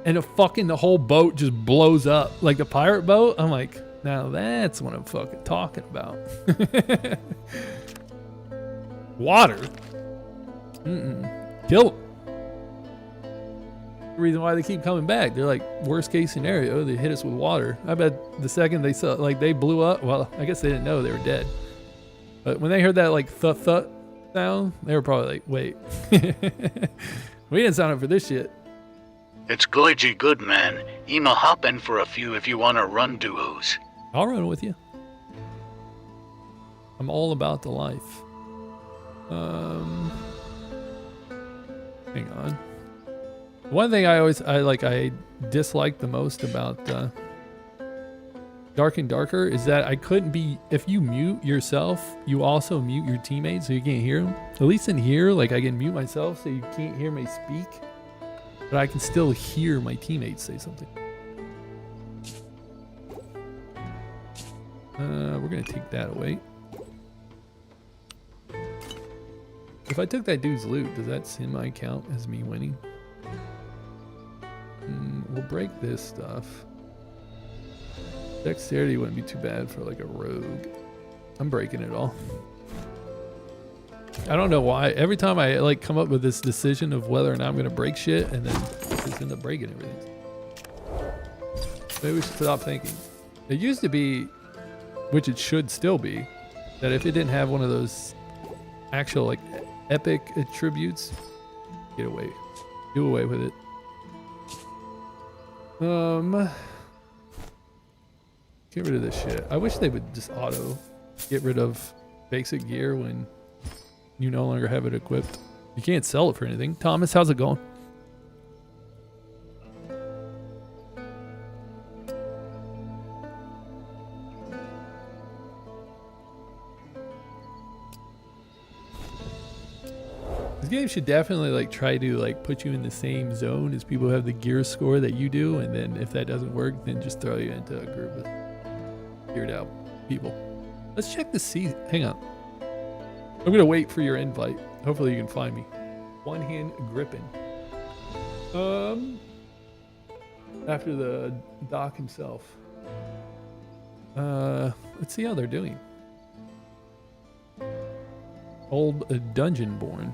and the whole boat just blows up like the pirate boat. I'm like, now that's what I'm fucking talking about. Water. Kill them. The reason why they keep coming back. They're like, worst case scenario, they hit us with water. I bet the second they saw, like they blew up, well, I guess they didn't know they were dead. But when they heard that like thud sound, they were probably like, wait. We didn't sign up for this shit. It's glitchy good, man. I'ma hop in for a few if you wanna run duos. I'll run with you. I'm all about the life. Hang on. One thing I dislike the most about Dark and Darker is that I couldn't be, if you mute yourself, you also mute your teammates so you can't hear them. At least in here, like I can mute myself so you can't hear me speak, but I can still hear my teammates say something. We're gonna take that away. If I took that dude's loot, does that semi-count as me winning? We'll break this stuff. Dexterity wouldn't be too bad for like a rogue. I'm breaking it all. I don't know why. Every time I like come up with this decision of whether or not I'm gonna break shit, and then just end up breaking everything. Maybe we should stop thinking. It used to be, which it should still be, that if it didn't have one of those actual like epic attributes, do away with it. Get rid of this shit. I wish they would just auto get rid of basic gear when you no longer have it equipped. You can't sell it for anything. Thomas, how's it going? game should definitely like try to like put you in the same zone as people who have the gear score that you do, and then if that doesn't work, then just throw you into a group of geared out people. Let's check the sea. Hang on. I'm gonna wait for your invite. Hopefully you can find me. One hand gripping. After the doc himself. Let's see how they're doing. Old Dungeonborne.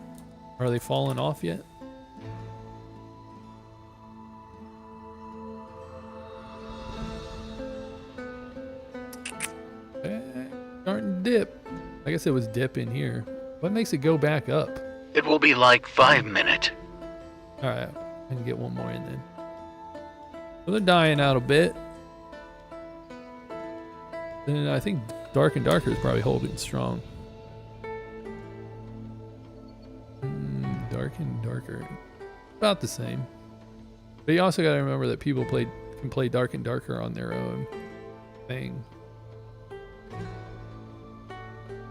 Are they falling off yet? Starting to dip. I guess it was dip in here. What makes it go back up? It will be like 5 minutes. Alright, I can get one more in then. So they're dying out a bit. Then I think Dark and Darker is probably holding strong. Dark and Darker. About the same. But you also got to remember that people can play Dark and Darker on their own thing.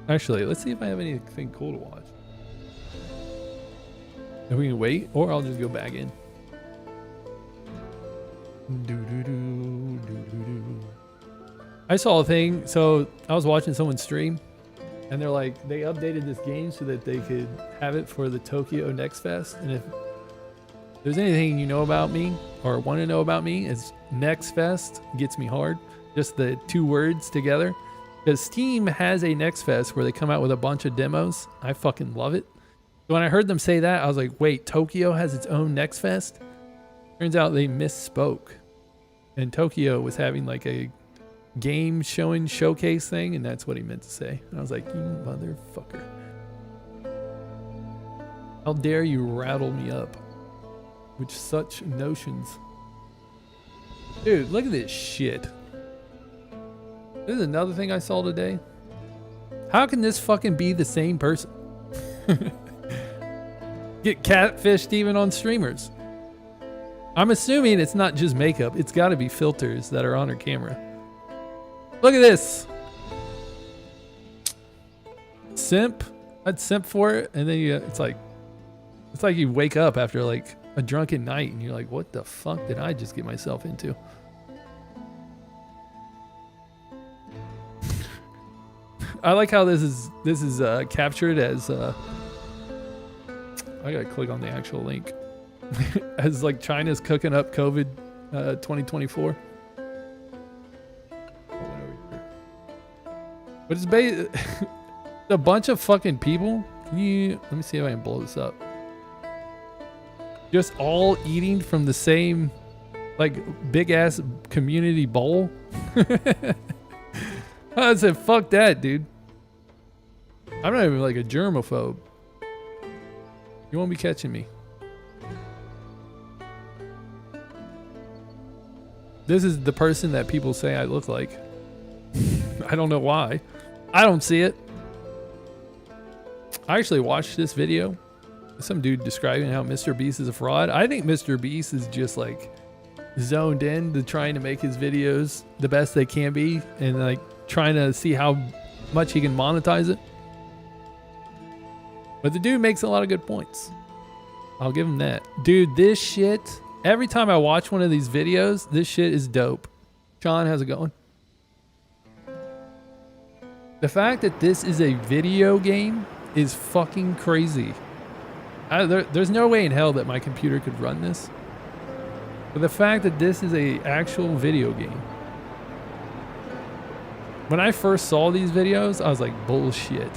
Actually, let's see if I have anything cool to watch. If we can wait, or I'll just go back in. I saw a thing, so I was watching someone stream, and they're like, they updated this game so that they could have it for the Tokyo Next Fest. And if there's anything you know about me, or want to know about me, it's Next Fest gets me hard. Just the two words together. Because Steam has a Next Fest where they come out with a bunch of demos. I fucking love it. So when I heard them say that, I was like, wait, Tokyo has its own Next Fest? Turns out they misspoke. And Tokyo was having like a game showing showcase thing, and that's what he meant to say. And I was like, you motherfucker. How dare you rattle me up with such notions. Dude, look at this shit. This is another thing I saw today. How can this fucking be the same person? Get catfished even on streamers. I'm assuming it's not just makeup. It's got to be filters that are on her camera. Look at this. Simp. I'd simp for it, and then it's like you wake up after like a drunken night, and you're like, what the fuck did I just get myself into? I like how this is captured as I gotta click on the actual link as like China's cooking up COVID 2024. But it's a bunch of fucking people. Let me see if I can blow this up. Just all eating from the same like big ass community bowl. I said, fuck that, dude. I'm not even like a germaphobe. You won't be catching me. This is the person that people say I look like. I don't know why. I don't see it. I actually watched this video. Some dude describing how Mr. Beast is a fraud. I think Mr. Beast is just like zoned in to trying to make his videos the best they can be, and like trying to see how much he can monetize it. But the dude makes a lot of good points. I'll give him that. Dude, this shit, every time I watch one of these videos, this shit is dope. Sean, how's it going? The fact that this is a video game is fucking crazy. There's no way in hell that my computer could run this. But the fact that this is a actual video game. When I first saw these videos, I was like, bullshit.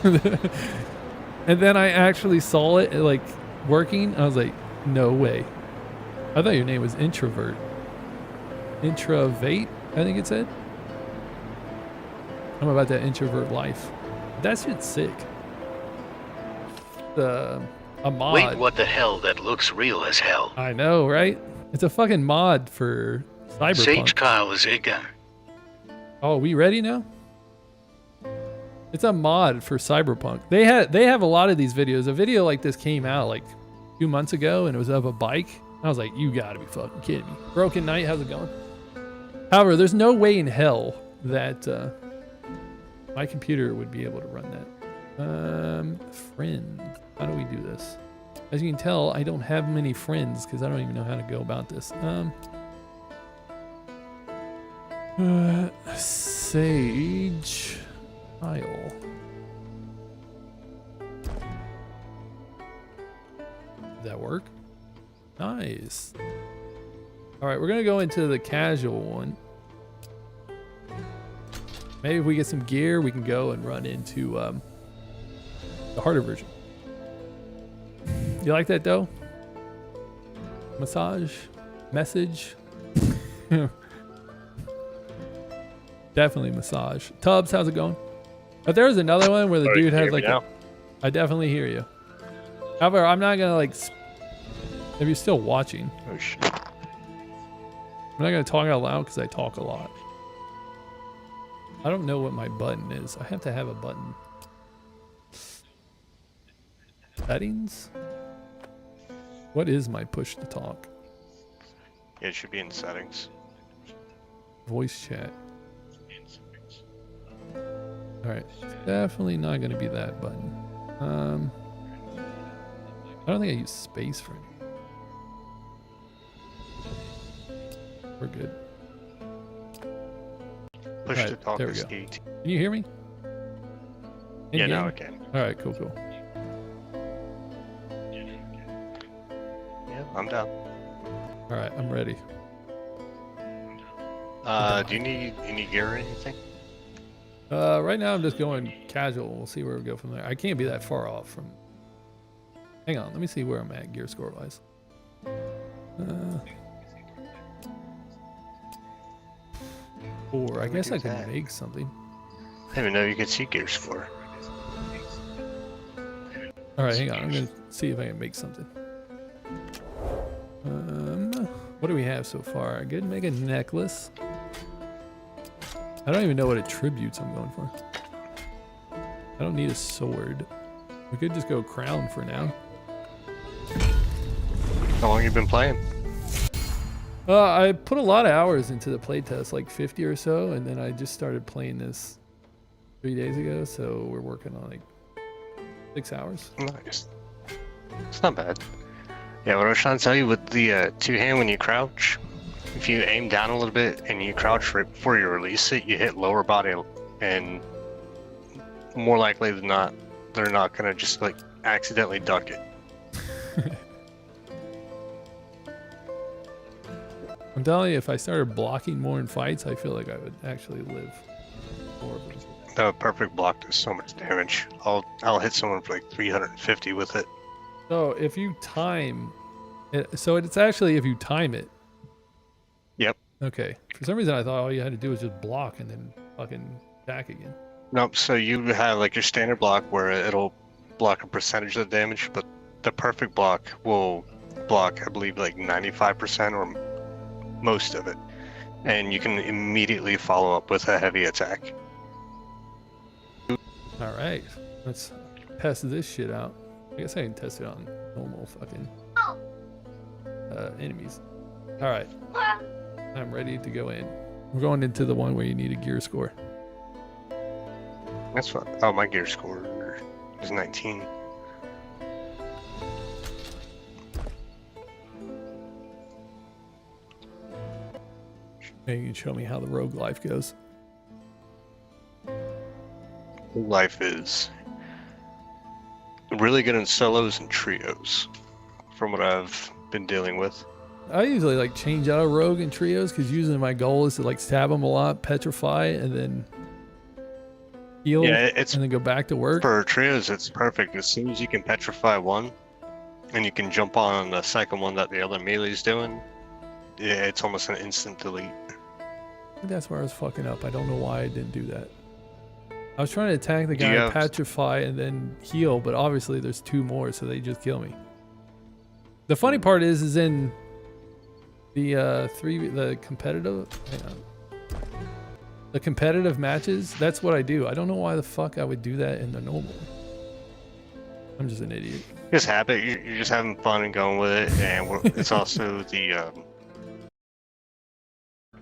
And then I actually saw it like working. I was like, no way. I thought your name was Introvert. Introvate, I think it said. I'm about that introvert life. That shit's sick. A mod. Wait, what the hell? That looks real as hell. I know, right? It's a fucking mod for Cyberpunk. Sage Kyle is eager. Oh, we ready now? It's a mod for Cyberpunk. They have a lot of these videos. A video like this came out like 2 months ago, and it was of a bike. I was like, you gotta be fucking kidding me. Broken Knight, how's it going? However, there's no way in hell that my computer would be able to run that. Friend. How do we do this? As you can tell, I don't have many friends because I don't even know how to go about this. Sage tile. Did that work? Nice. All right, we're gonna go into the casual one. Maybe if we get some gear, we can go and run into the harder version. You like that though? Massage? Message? Definitely massage. Tubbs, how's it going? But there was another one where the dude had like I definitely hear you. However, I'm not gonna like if you're still watching. Oh shit. I'm not gonna talk out loud because I talk a lot. I don't know what my button is. I have to have a button. Settings? What is my push to talk? Yeah, it should be in settings. Voice chat. Alright. Definitely not gonna be that button. I don't think I use space for anything. We're good. Push to talk there we is go. 8. Can you hear me? Yeah, In-game? now I can. Alright, cool. Yeah, I'm down. Alright, I'm ready. Do you need any gear or anything? Right now I'm just going casual. We'll see where we go from there. I can't be that far off from... Hang on, let me see where I'm at gear score wise. Or I guess I could make something. I didn't even know you could see gear score. Alright, hang on. I'm gonna see if I can make something. What do we have so far? I could make a necklace. I don't even know what attributes I'm going for. I don't need a sword. We could just go crown for now. How long you been playing? I put a lot of hours into the playtest, like 50 or so, and then I just started playing this 3 days ago, so we're working on like 6 hours. Nice. It's not bad. Yeah, what I was trying to tell you with the two-hand when you crouch, if you aim down a little bit and you crouch right before you release it, you hit lower body, and more likely than not, they're not gonna just like accidentally duck it. I'm telling you, if I started blocking more in fights, I feel like I would actually live more of them. The perfect block does so much damage. I'll hit someone for like 350 with it. So if you time it, so it's actually if you time it. Yep. Okay. For some reason I thought all you had to do was just block and then fucking attack again. Nope, so you have like your standard block where it'll block a percentage of the damage, but the perfect block will block, I believe, like 95% or most of it. And you can immediately follow up with a heavy attack. Alright. Let's test this shit out. I guess I can test it on normal fucking enemies. Alright. I'm ready to go in. We're going into the one where you need a gear score. That's what. Oh, my gear score is 19. Maybe you can show me how the rogue life goes. Life is really good in solos and trios, from what I've been dealing with. I usually like change out a rogue in trios because usually my goal is to like stab them a lot, petrify, and then heal, Yeah, it's and then go back to work. for trios. It's perfect. As soon as you can petrify one, and you can jump on the second one that the other melee's doing, yeah, it's almost an instant delete. I think that's where I was fucking up. I don't know why I didn't do that. I was trying to attack the Do you guy, have- petrify, and then heal, but obviously there's two more, so they just kill me. The funny part is in the the competitive matches. That's what I do. I don't know why the fuck I would do that in the normal. I'm just an idiot. Just habit. You're just having fun and going with it, and it's also the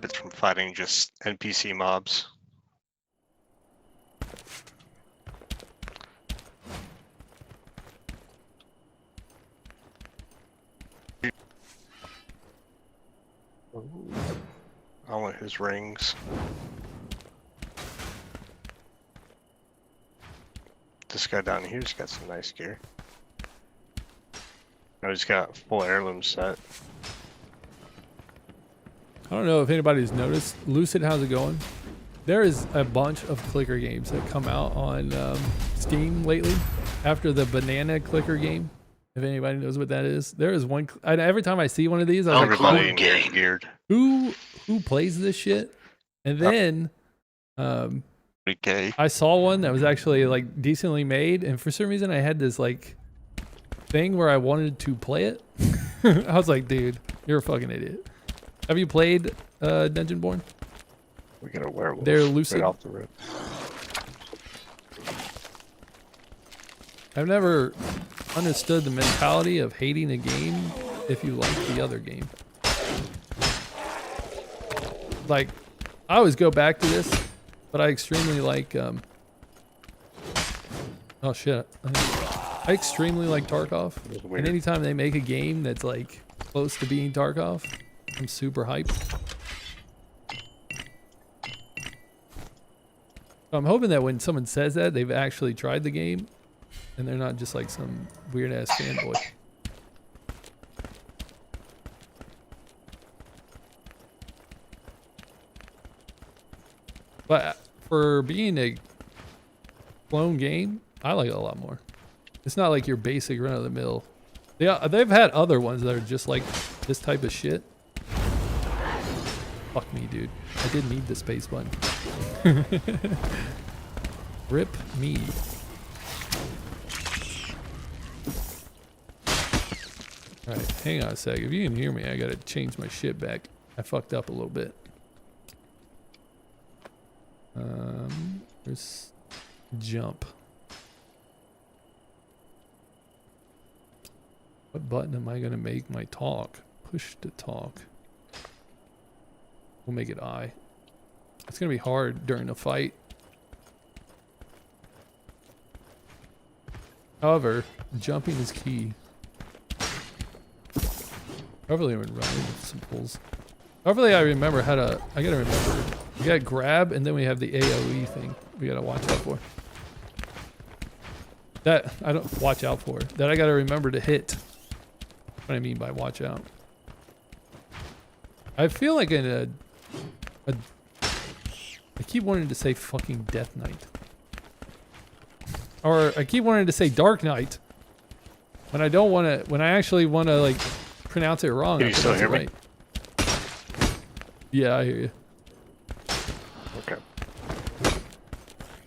it's from fighting just NPC mobs. Ooh. I want his rings. This guy down here's got some nice gear. Oh, he's got full heirloom set. I don't know if anybody's noticed. Lucid, how's it going? There is a bunch of clicker games that come out on Steam lately after the banana clicker game. If anybody knows what that is, there is one. Every time I see one of these, I was Everybody like, in geared. who plays this shit? And then Okay. I saw one that was actually like decently made, and for some reason I had this like thing where I wanted to play it. I was like, dude, you're a fucking idiot. Have you played Dungeonborne? We got a werewolf. They're lucid. Right off the rip. I've never understood the mentality of hating a game if you like the other game. Like, I always go back to this, but I extremely like, oh shit. I extremely like Tarkov. And anytime they make a game that's like close to being Tarkov, I'm super hyped. So I'm hoping that when someone says that, they've actually tried the game and they're not just like some weird ass fanboy. But for being a clone game, I like it a lot more. It's not like your basic run of the mill. Yeah, they've had other ones that are just like this type of shit. Fuck me, dude. I didn't need the space button. Rip me. Alright, hang on a sec. If you can hear me, I gotta change my shit back. I fucked up a little bit. There's jump. What button am I gonna make my talk? Push to talk. We'll make it I. It's gonna be hard during a fight. However, jumping is key. Hopefully I'm running with some pulls. Hopefully I remember how to, I gotta remember. We gotta grab and then we have the AoE thing we gotta watch out for. That, I don't, watch out for. That I gotta remember to hit. What I mean by watch out. I feel like in I keep wanting to say fucking Death Knight. Or I keep wanting to say Dark Knight. When I don't want to, when I actually want to like pronounce it wrong. Can you still hear me? Yeah, I hear you. Okay.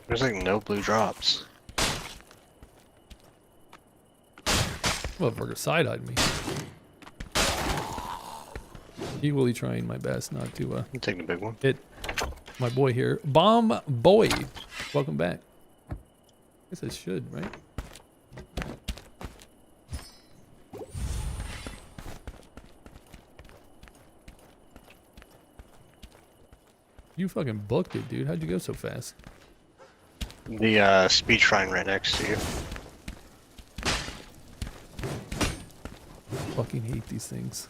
There's like no blue drops. Motherfucker side-eyed me. Equally trying my best not to I'm taking the big one. hit my boy here. Bomb Boy. Welcome back. I guess I should, right? You fucking booked it, dude. How'd you go so fast? The speed shrine right next to you. Fucking hate these things.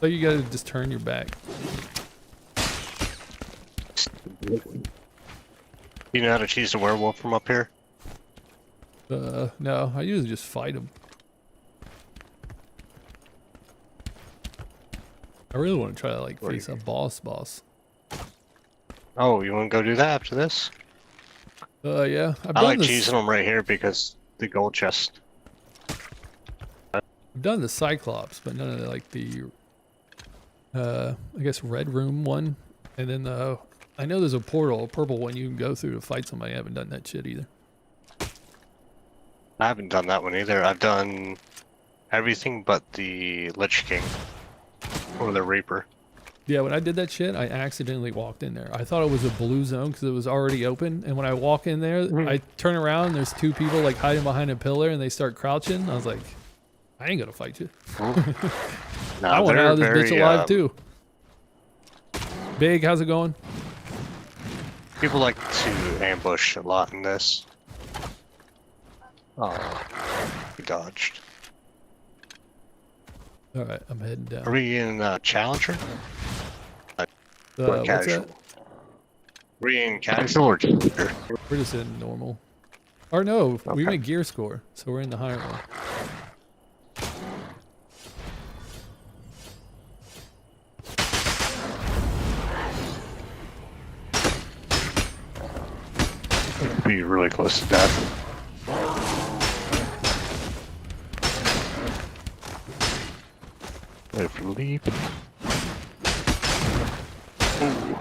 So you gotta just turn your back. You know how to choose a werewolf from up here? No, I usually just fight them. I really want to try to like face a boss. Oh, you want to go do that after this? Yeah. I like choosing them right here because the gold chest. I've done the Cyclops, but none of the, like the, I guess Red Room one, and then I know there's a portal, a purple one you can go through to fight somebody. I haven't done that shit either. I haven't done that one either. I've done everything but the Lich King or the Reaper. Yeah, when I did that shit, I accidentally walked in there. I thought it was a blue zone because it was already open, and when I walk in there, I turn around and there's two people like hiding behind a pillar, and they start crouching. I was like, I ain't gonna fight you. I want out of this bitch alive too. Big, how's it going? People like to ambush a lot in this. Oh, we dodged. All right, I'm heading down. Are we in Challenger? What's casual? that? Are we in casual or Challenger? We're just in normal. Or no, we Okay. went gear score, so we're in the higher one. Be really close to death. Wait for the leap. Ooh.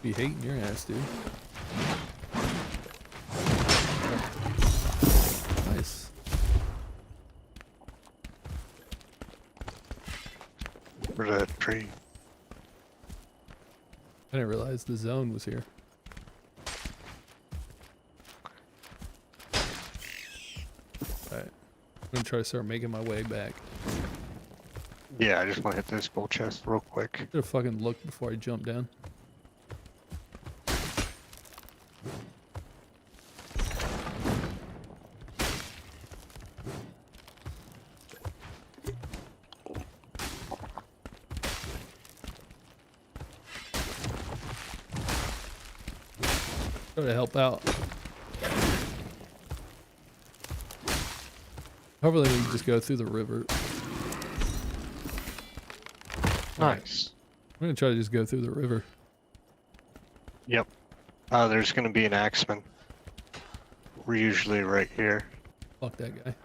Be hating your ass, dude. Nice. Where's that tree? I didn't realize the zone was here. Alright. I'm gonna try to start making my way back. Yeah, I just want to hit this bull chest real quick. Should have fucking looked before I jumped down. Try to help out. Hopefully we can just go through the river. Nice. I'm gonna try to just go through the river. Yep. There's gonna be an axeman. We're usually right here. Fuck that guy.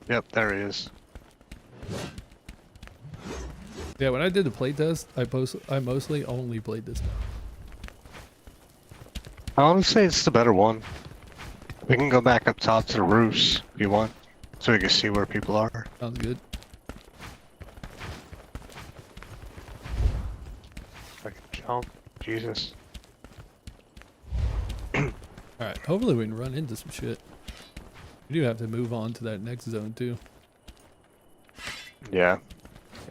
Yep, there he is. Yeah, when I did the playtest, I mostly only played this. I want to say it's the better one. We can go back up top to the roofs if you want, so we can see where people are. Sounds good. I can jump. Jesus. Alright, hopefully we can run into some shit. We do have to move on to that next zone too. Yeah,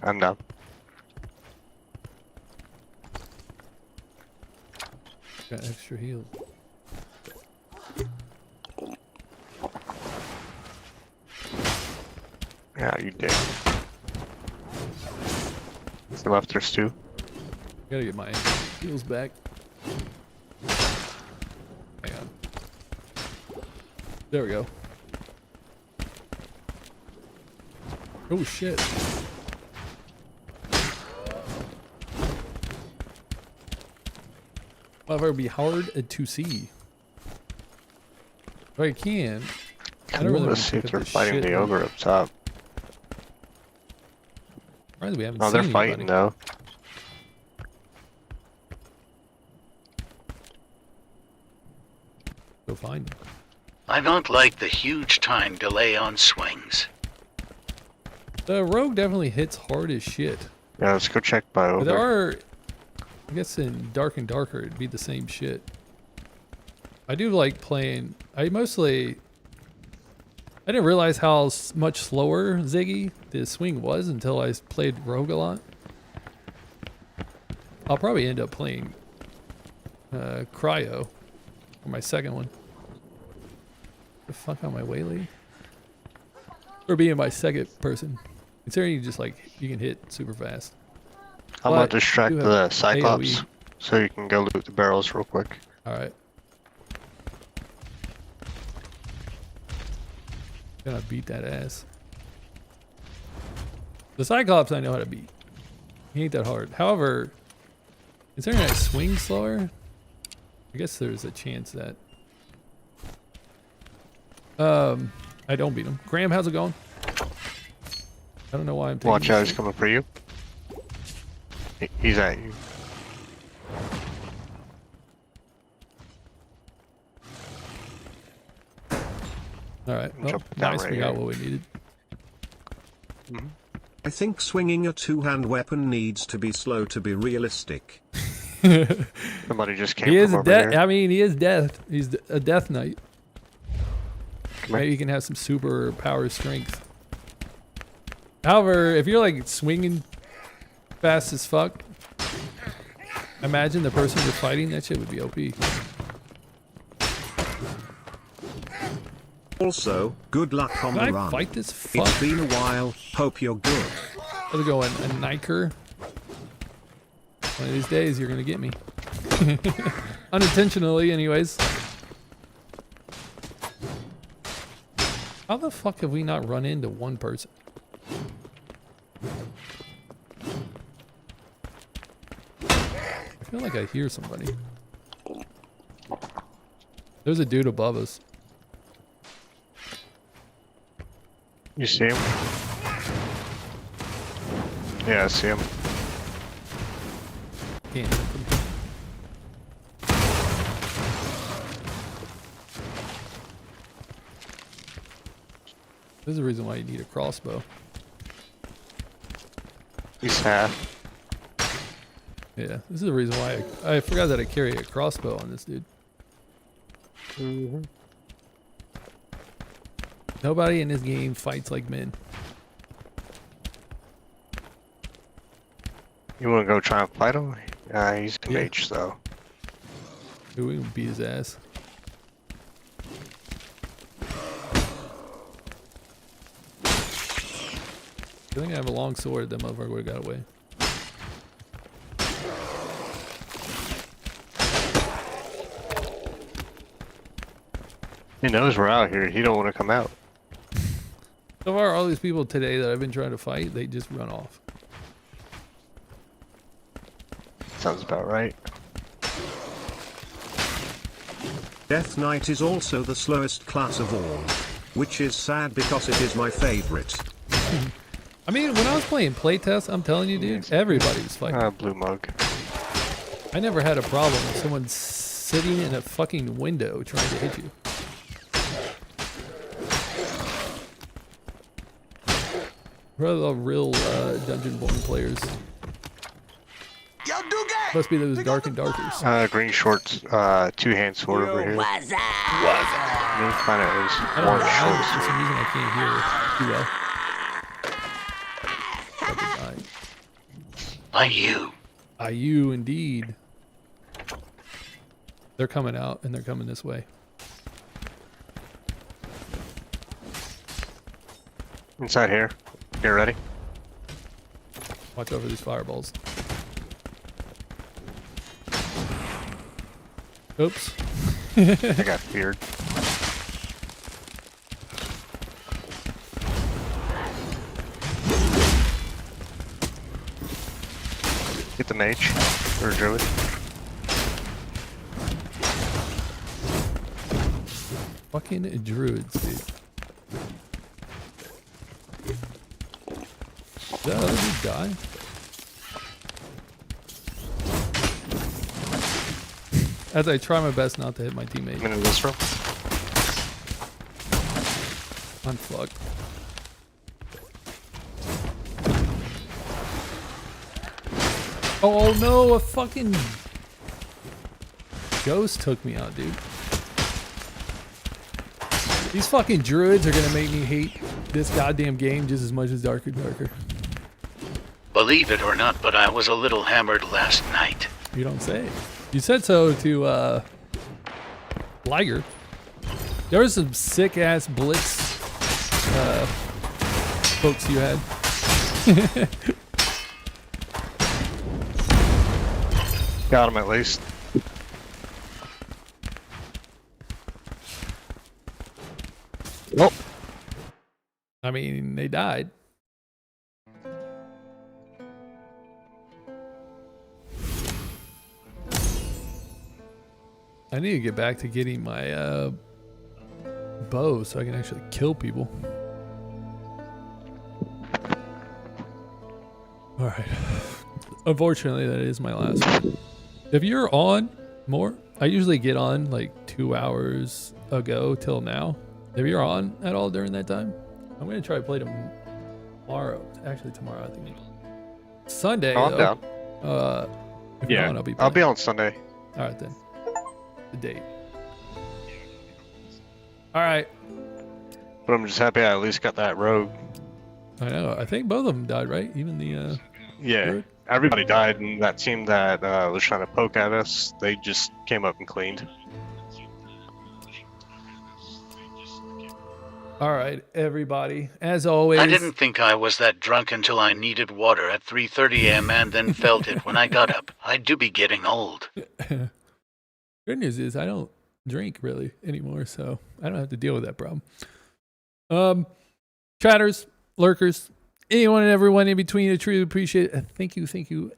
I'm down. Got extra heals. Yeah, you did. Still left there's two. Gotta get my heals back. Hang on. There we go. Oh shit. However, it'd be hard to see. If I can. I don't really Let's want see to if pick they're up this fighting shit. the ogre up top. Surprised we haven't Oh, seen they're anybody. fighting though. Go find them. I don't like the huge time delay on swings. The rogue definitely hits hard as shit. Yeah, let's go check by But ogre. there are, I guess in Dark and Darker it'd be the same shit. I do like playing, I didn't realize how much slower Ziggy the swing was until I played rogue a lot. I'll probably end up playing Cryo for my second one. The fuck on my Whaley? Or being my second person. Considering you just like, you can hit super fast. I'm gonna But distract you the have Cyclops AoE. so you can go loot the barrels real quick. Alright. Gonna beat that ass. The Cyclops I know how to beat. He ain't that hard. However, considering I swing slower, I guess there's a chance that I don't beat him. Graham, how's it going? I don't know why I'm taking Watch out, this he's coming for you. He's at you. Alright, well, Jump down nice, right we got here. what we needed. I think swinging a two-hand weapon needs to be slow to be realistic. Somebody just came He is from a over death. here. I mean, he is death. He's a death knight. Come here. Maybe you can have some super power strength. However, if you're like swinging fast as fuck, imagine the person you're fighting. That shit would be OP. Also, good luck on Can the I run. fight this fuck? It's been a while. Hope you're good. How's it going? A Niker? One of these days, you're gonna get me. Unintentionally, anyways. How the fuck have we not run into one person? I feel like I hear somebody. There's a dude above us. You see him? Yeah, I see him. Can't hit him. There's a reason why you need a crossbow. He's half. Yeah, this is the reason why I forgot that I carry a crossbow on this dude. Nobody in this game fights like men. You want to go try and fight him? He's a Yeah. mage, though. Dude, we can beat his ass. I think I have a long sword. That motherfucker would have got away. He knows we're out here. He don't want to come out. So far, all these people today that I've been trying to fight, they just run off. Sounds about right. Death Knight is also the slowest class of all, which is sad because it is my favorite. I mean, when I was playing playtest, I'm telling you, dude, everybody was fighting. Blue mug. I never had a problem with someone sitting in a fucking window trying to hit you. We're the real Dungeonborne players. Must be those dark and darkers. Green shorts, two-hand sword over here. Let me find out his I don't know orange why, short but for some sword. reason I can't hear too well. By you. You indeed. They're coming out and they're coming this way. Inside here. Get ready. Watch over these fireballs. Oops. I got feared. Get the mage or druid. Fucking druids, dude. Did that other dude die? As I try my best not to hit my teammate. I'm in this room. I'm fucked. Oh no, a fucking ghost took me out, dude. These fucking druids are gonna make me hate this goddamn game just as much as Darker Darker. Believe it or not, but I was a little hammered last night. You don't say. You said so to Liger. There was some sick ass blitz folks you had. Got him at least. Oh, I mean, they died. I need to get back to getting my bow so I can actually kill people. Alright. Unfortunately, that is my last one. If you're on more, I usually get on like 2 hours ago till now. If you're on at all during that time, I'm going to try to play tomorrow. Actually, tomorrow, I think. Sunday. I'm down. If you're Yeah, on, I'll be I'll be playing. on Sunday. Alright then. The date. Alright. But I'm just happy I at least got that rogue. I know. I think both of them died, right? Even the Yeah, druid? everybody died, and that team that was trying to poke at us, they just came up and cleaned. All right, everybody. As always, I didn't think I was that drunk until I needed water at 3:30 a.m. and then felt it when I got up. I do be getting old. Good news is I don't drink really anymore, so I don't have to deal with that problem. Chatters, lurkers, anyone and everyone in between, I truly appreciate it. Thank you,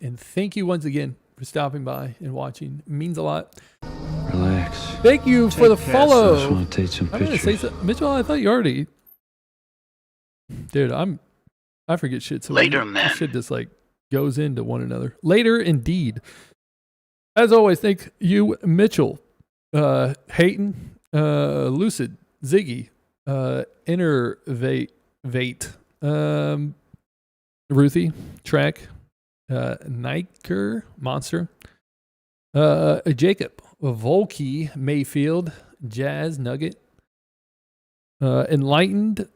and thank you once again for stopping by and watching. It means a lot. Relax. Thank you for the Take care, I follow. just want to take some I'm gonna say pictures. something. Mitchell, I thought you already. Dude, I forget shit. So Later, this man. shit just like goes into one another. Later, indeed. As always, thank you, Mitchell, Hayton, Lucid, Ziggy, Innervate, Ruthie, Trek, Niker, Monster, Jacob, Volkey, Mayfield, Jazz, Nugget, Enlightened,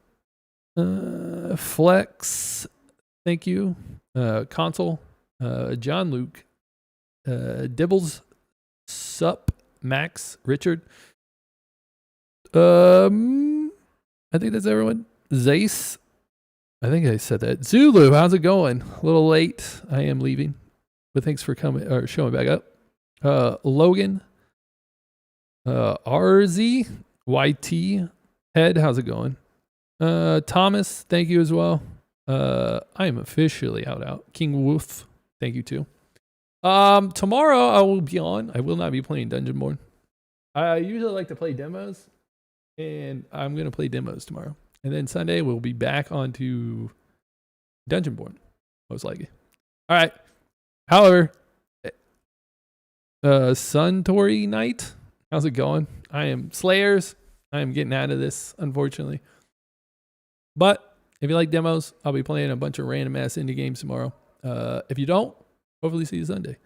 Flex, thank you, Console, John Luke, Dibbles, Sup, Max, Richard. I think that's everyone. Zace, I think I said that. Zulu, how's it going? A little late. I am leaving, but thanks for coming or showing back up. Logan, RZ, YT, Head, how's it going? Thomas, thank you as well. I am officially out. King Wolf, thank you too. Tomorrow I will be on. I will not be playing Dungeonborne. I usually like to play demos, and I'm gonna play demos tomorrow. And then Sunday we'll be back onto Dungeonborne, most likely. All right. However, Suntory Night, how's it going? I am Slayers. I am getting out of this, unfortunately. But if you like demos, I'll be playing a bunch of random ass indie games tomorrow. If you don't, hopefully see you Sunday.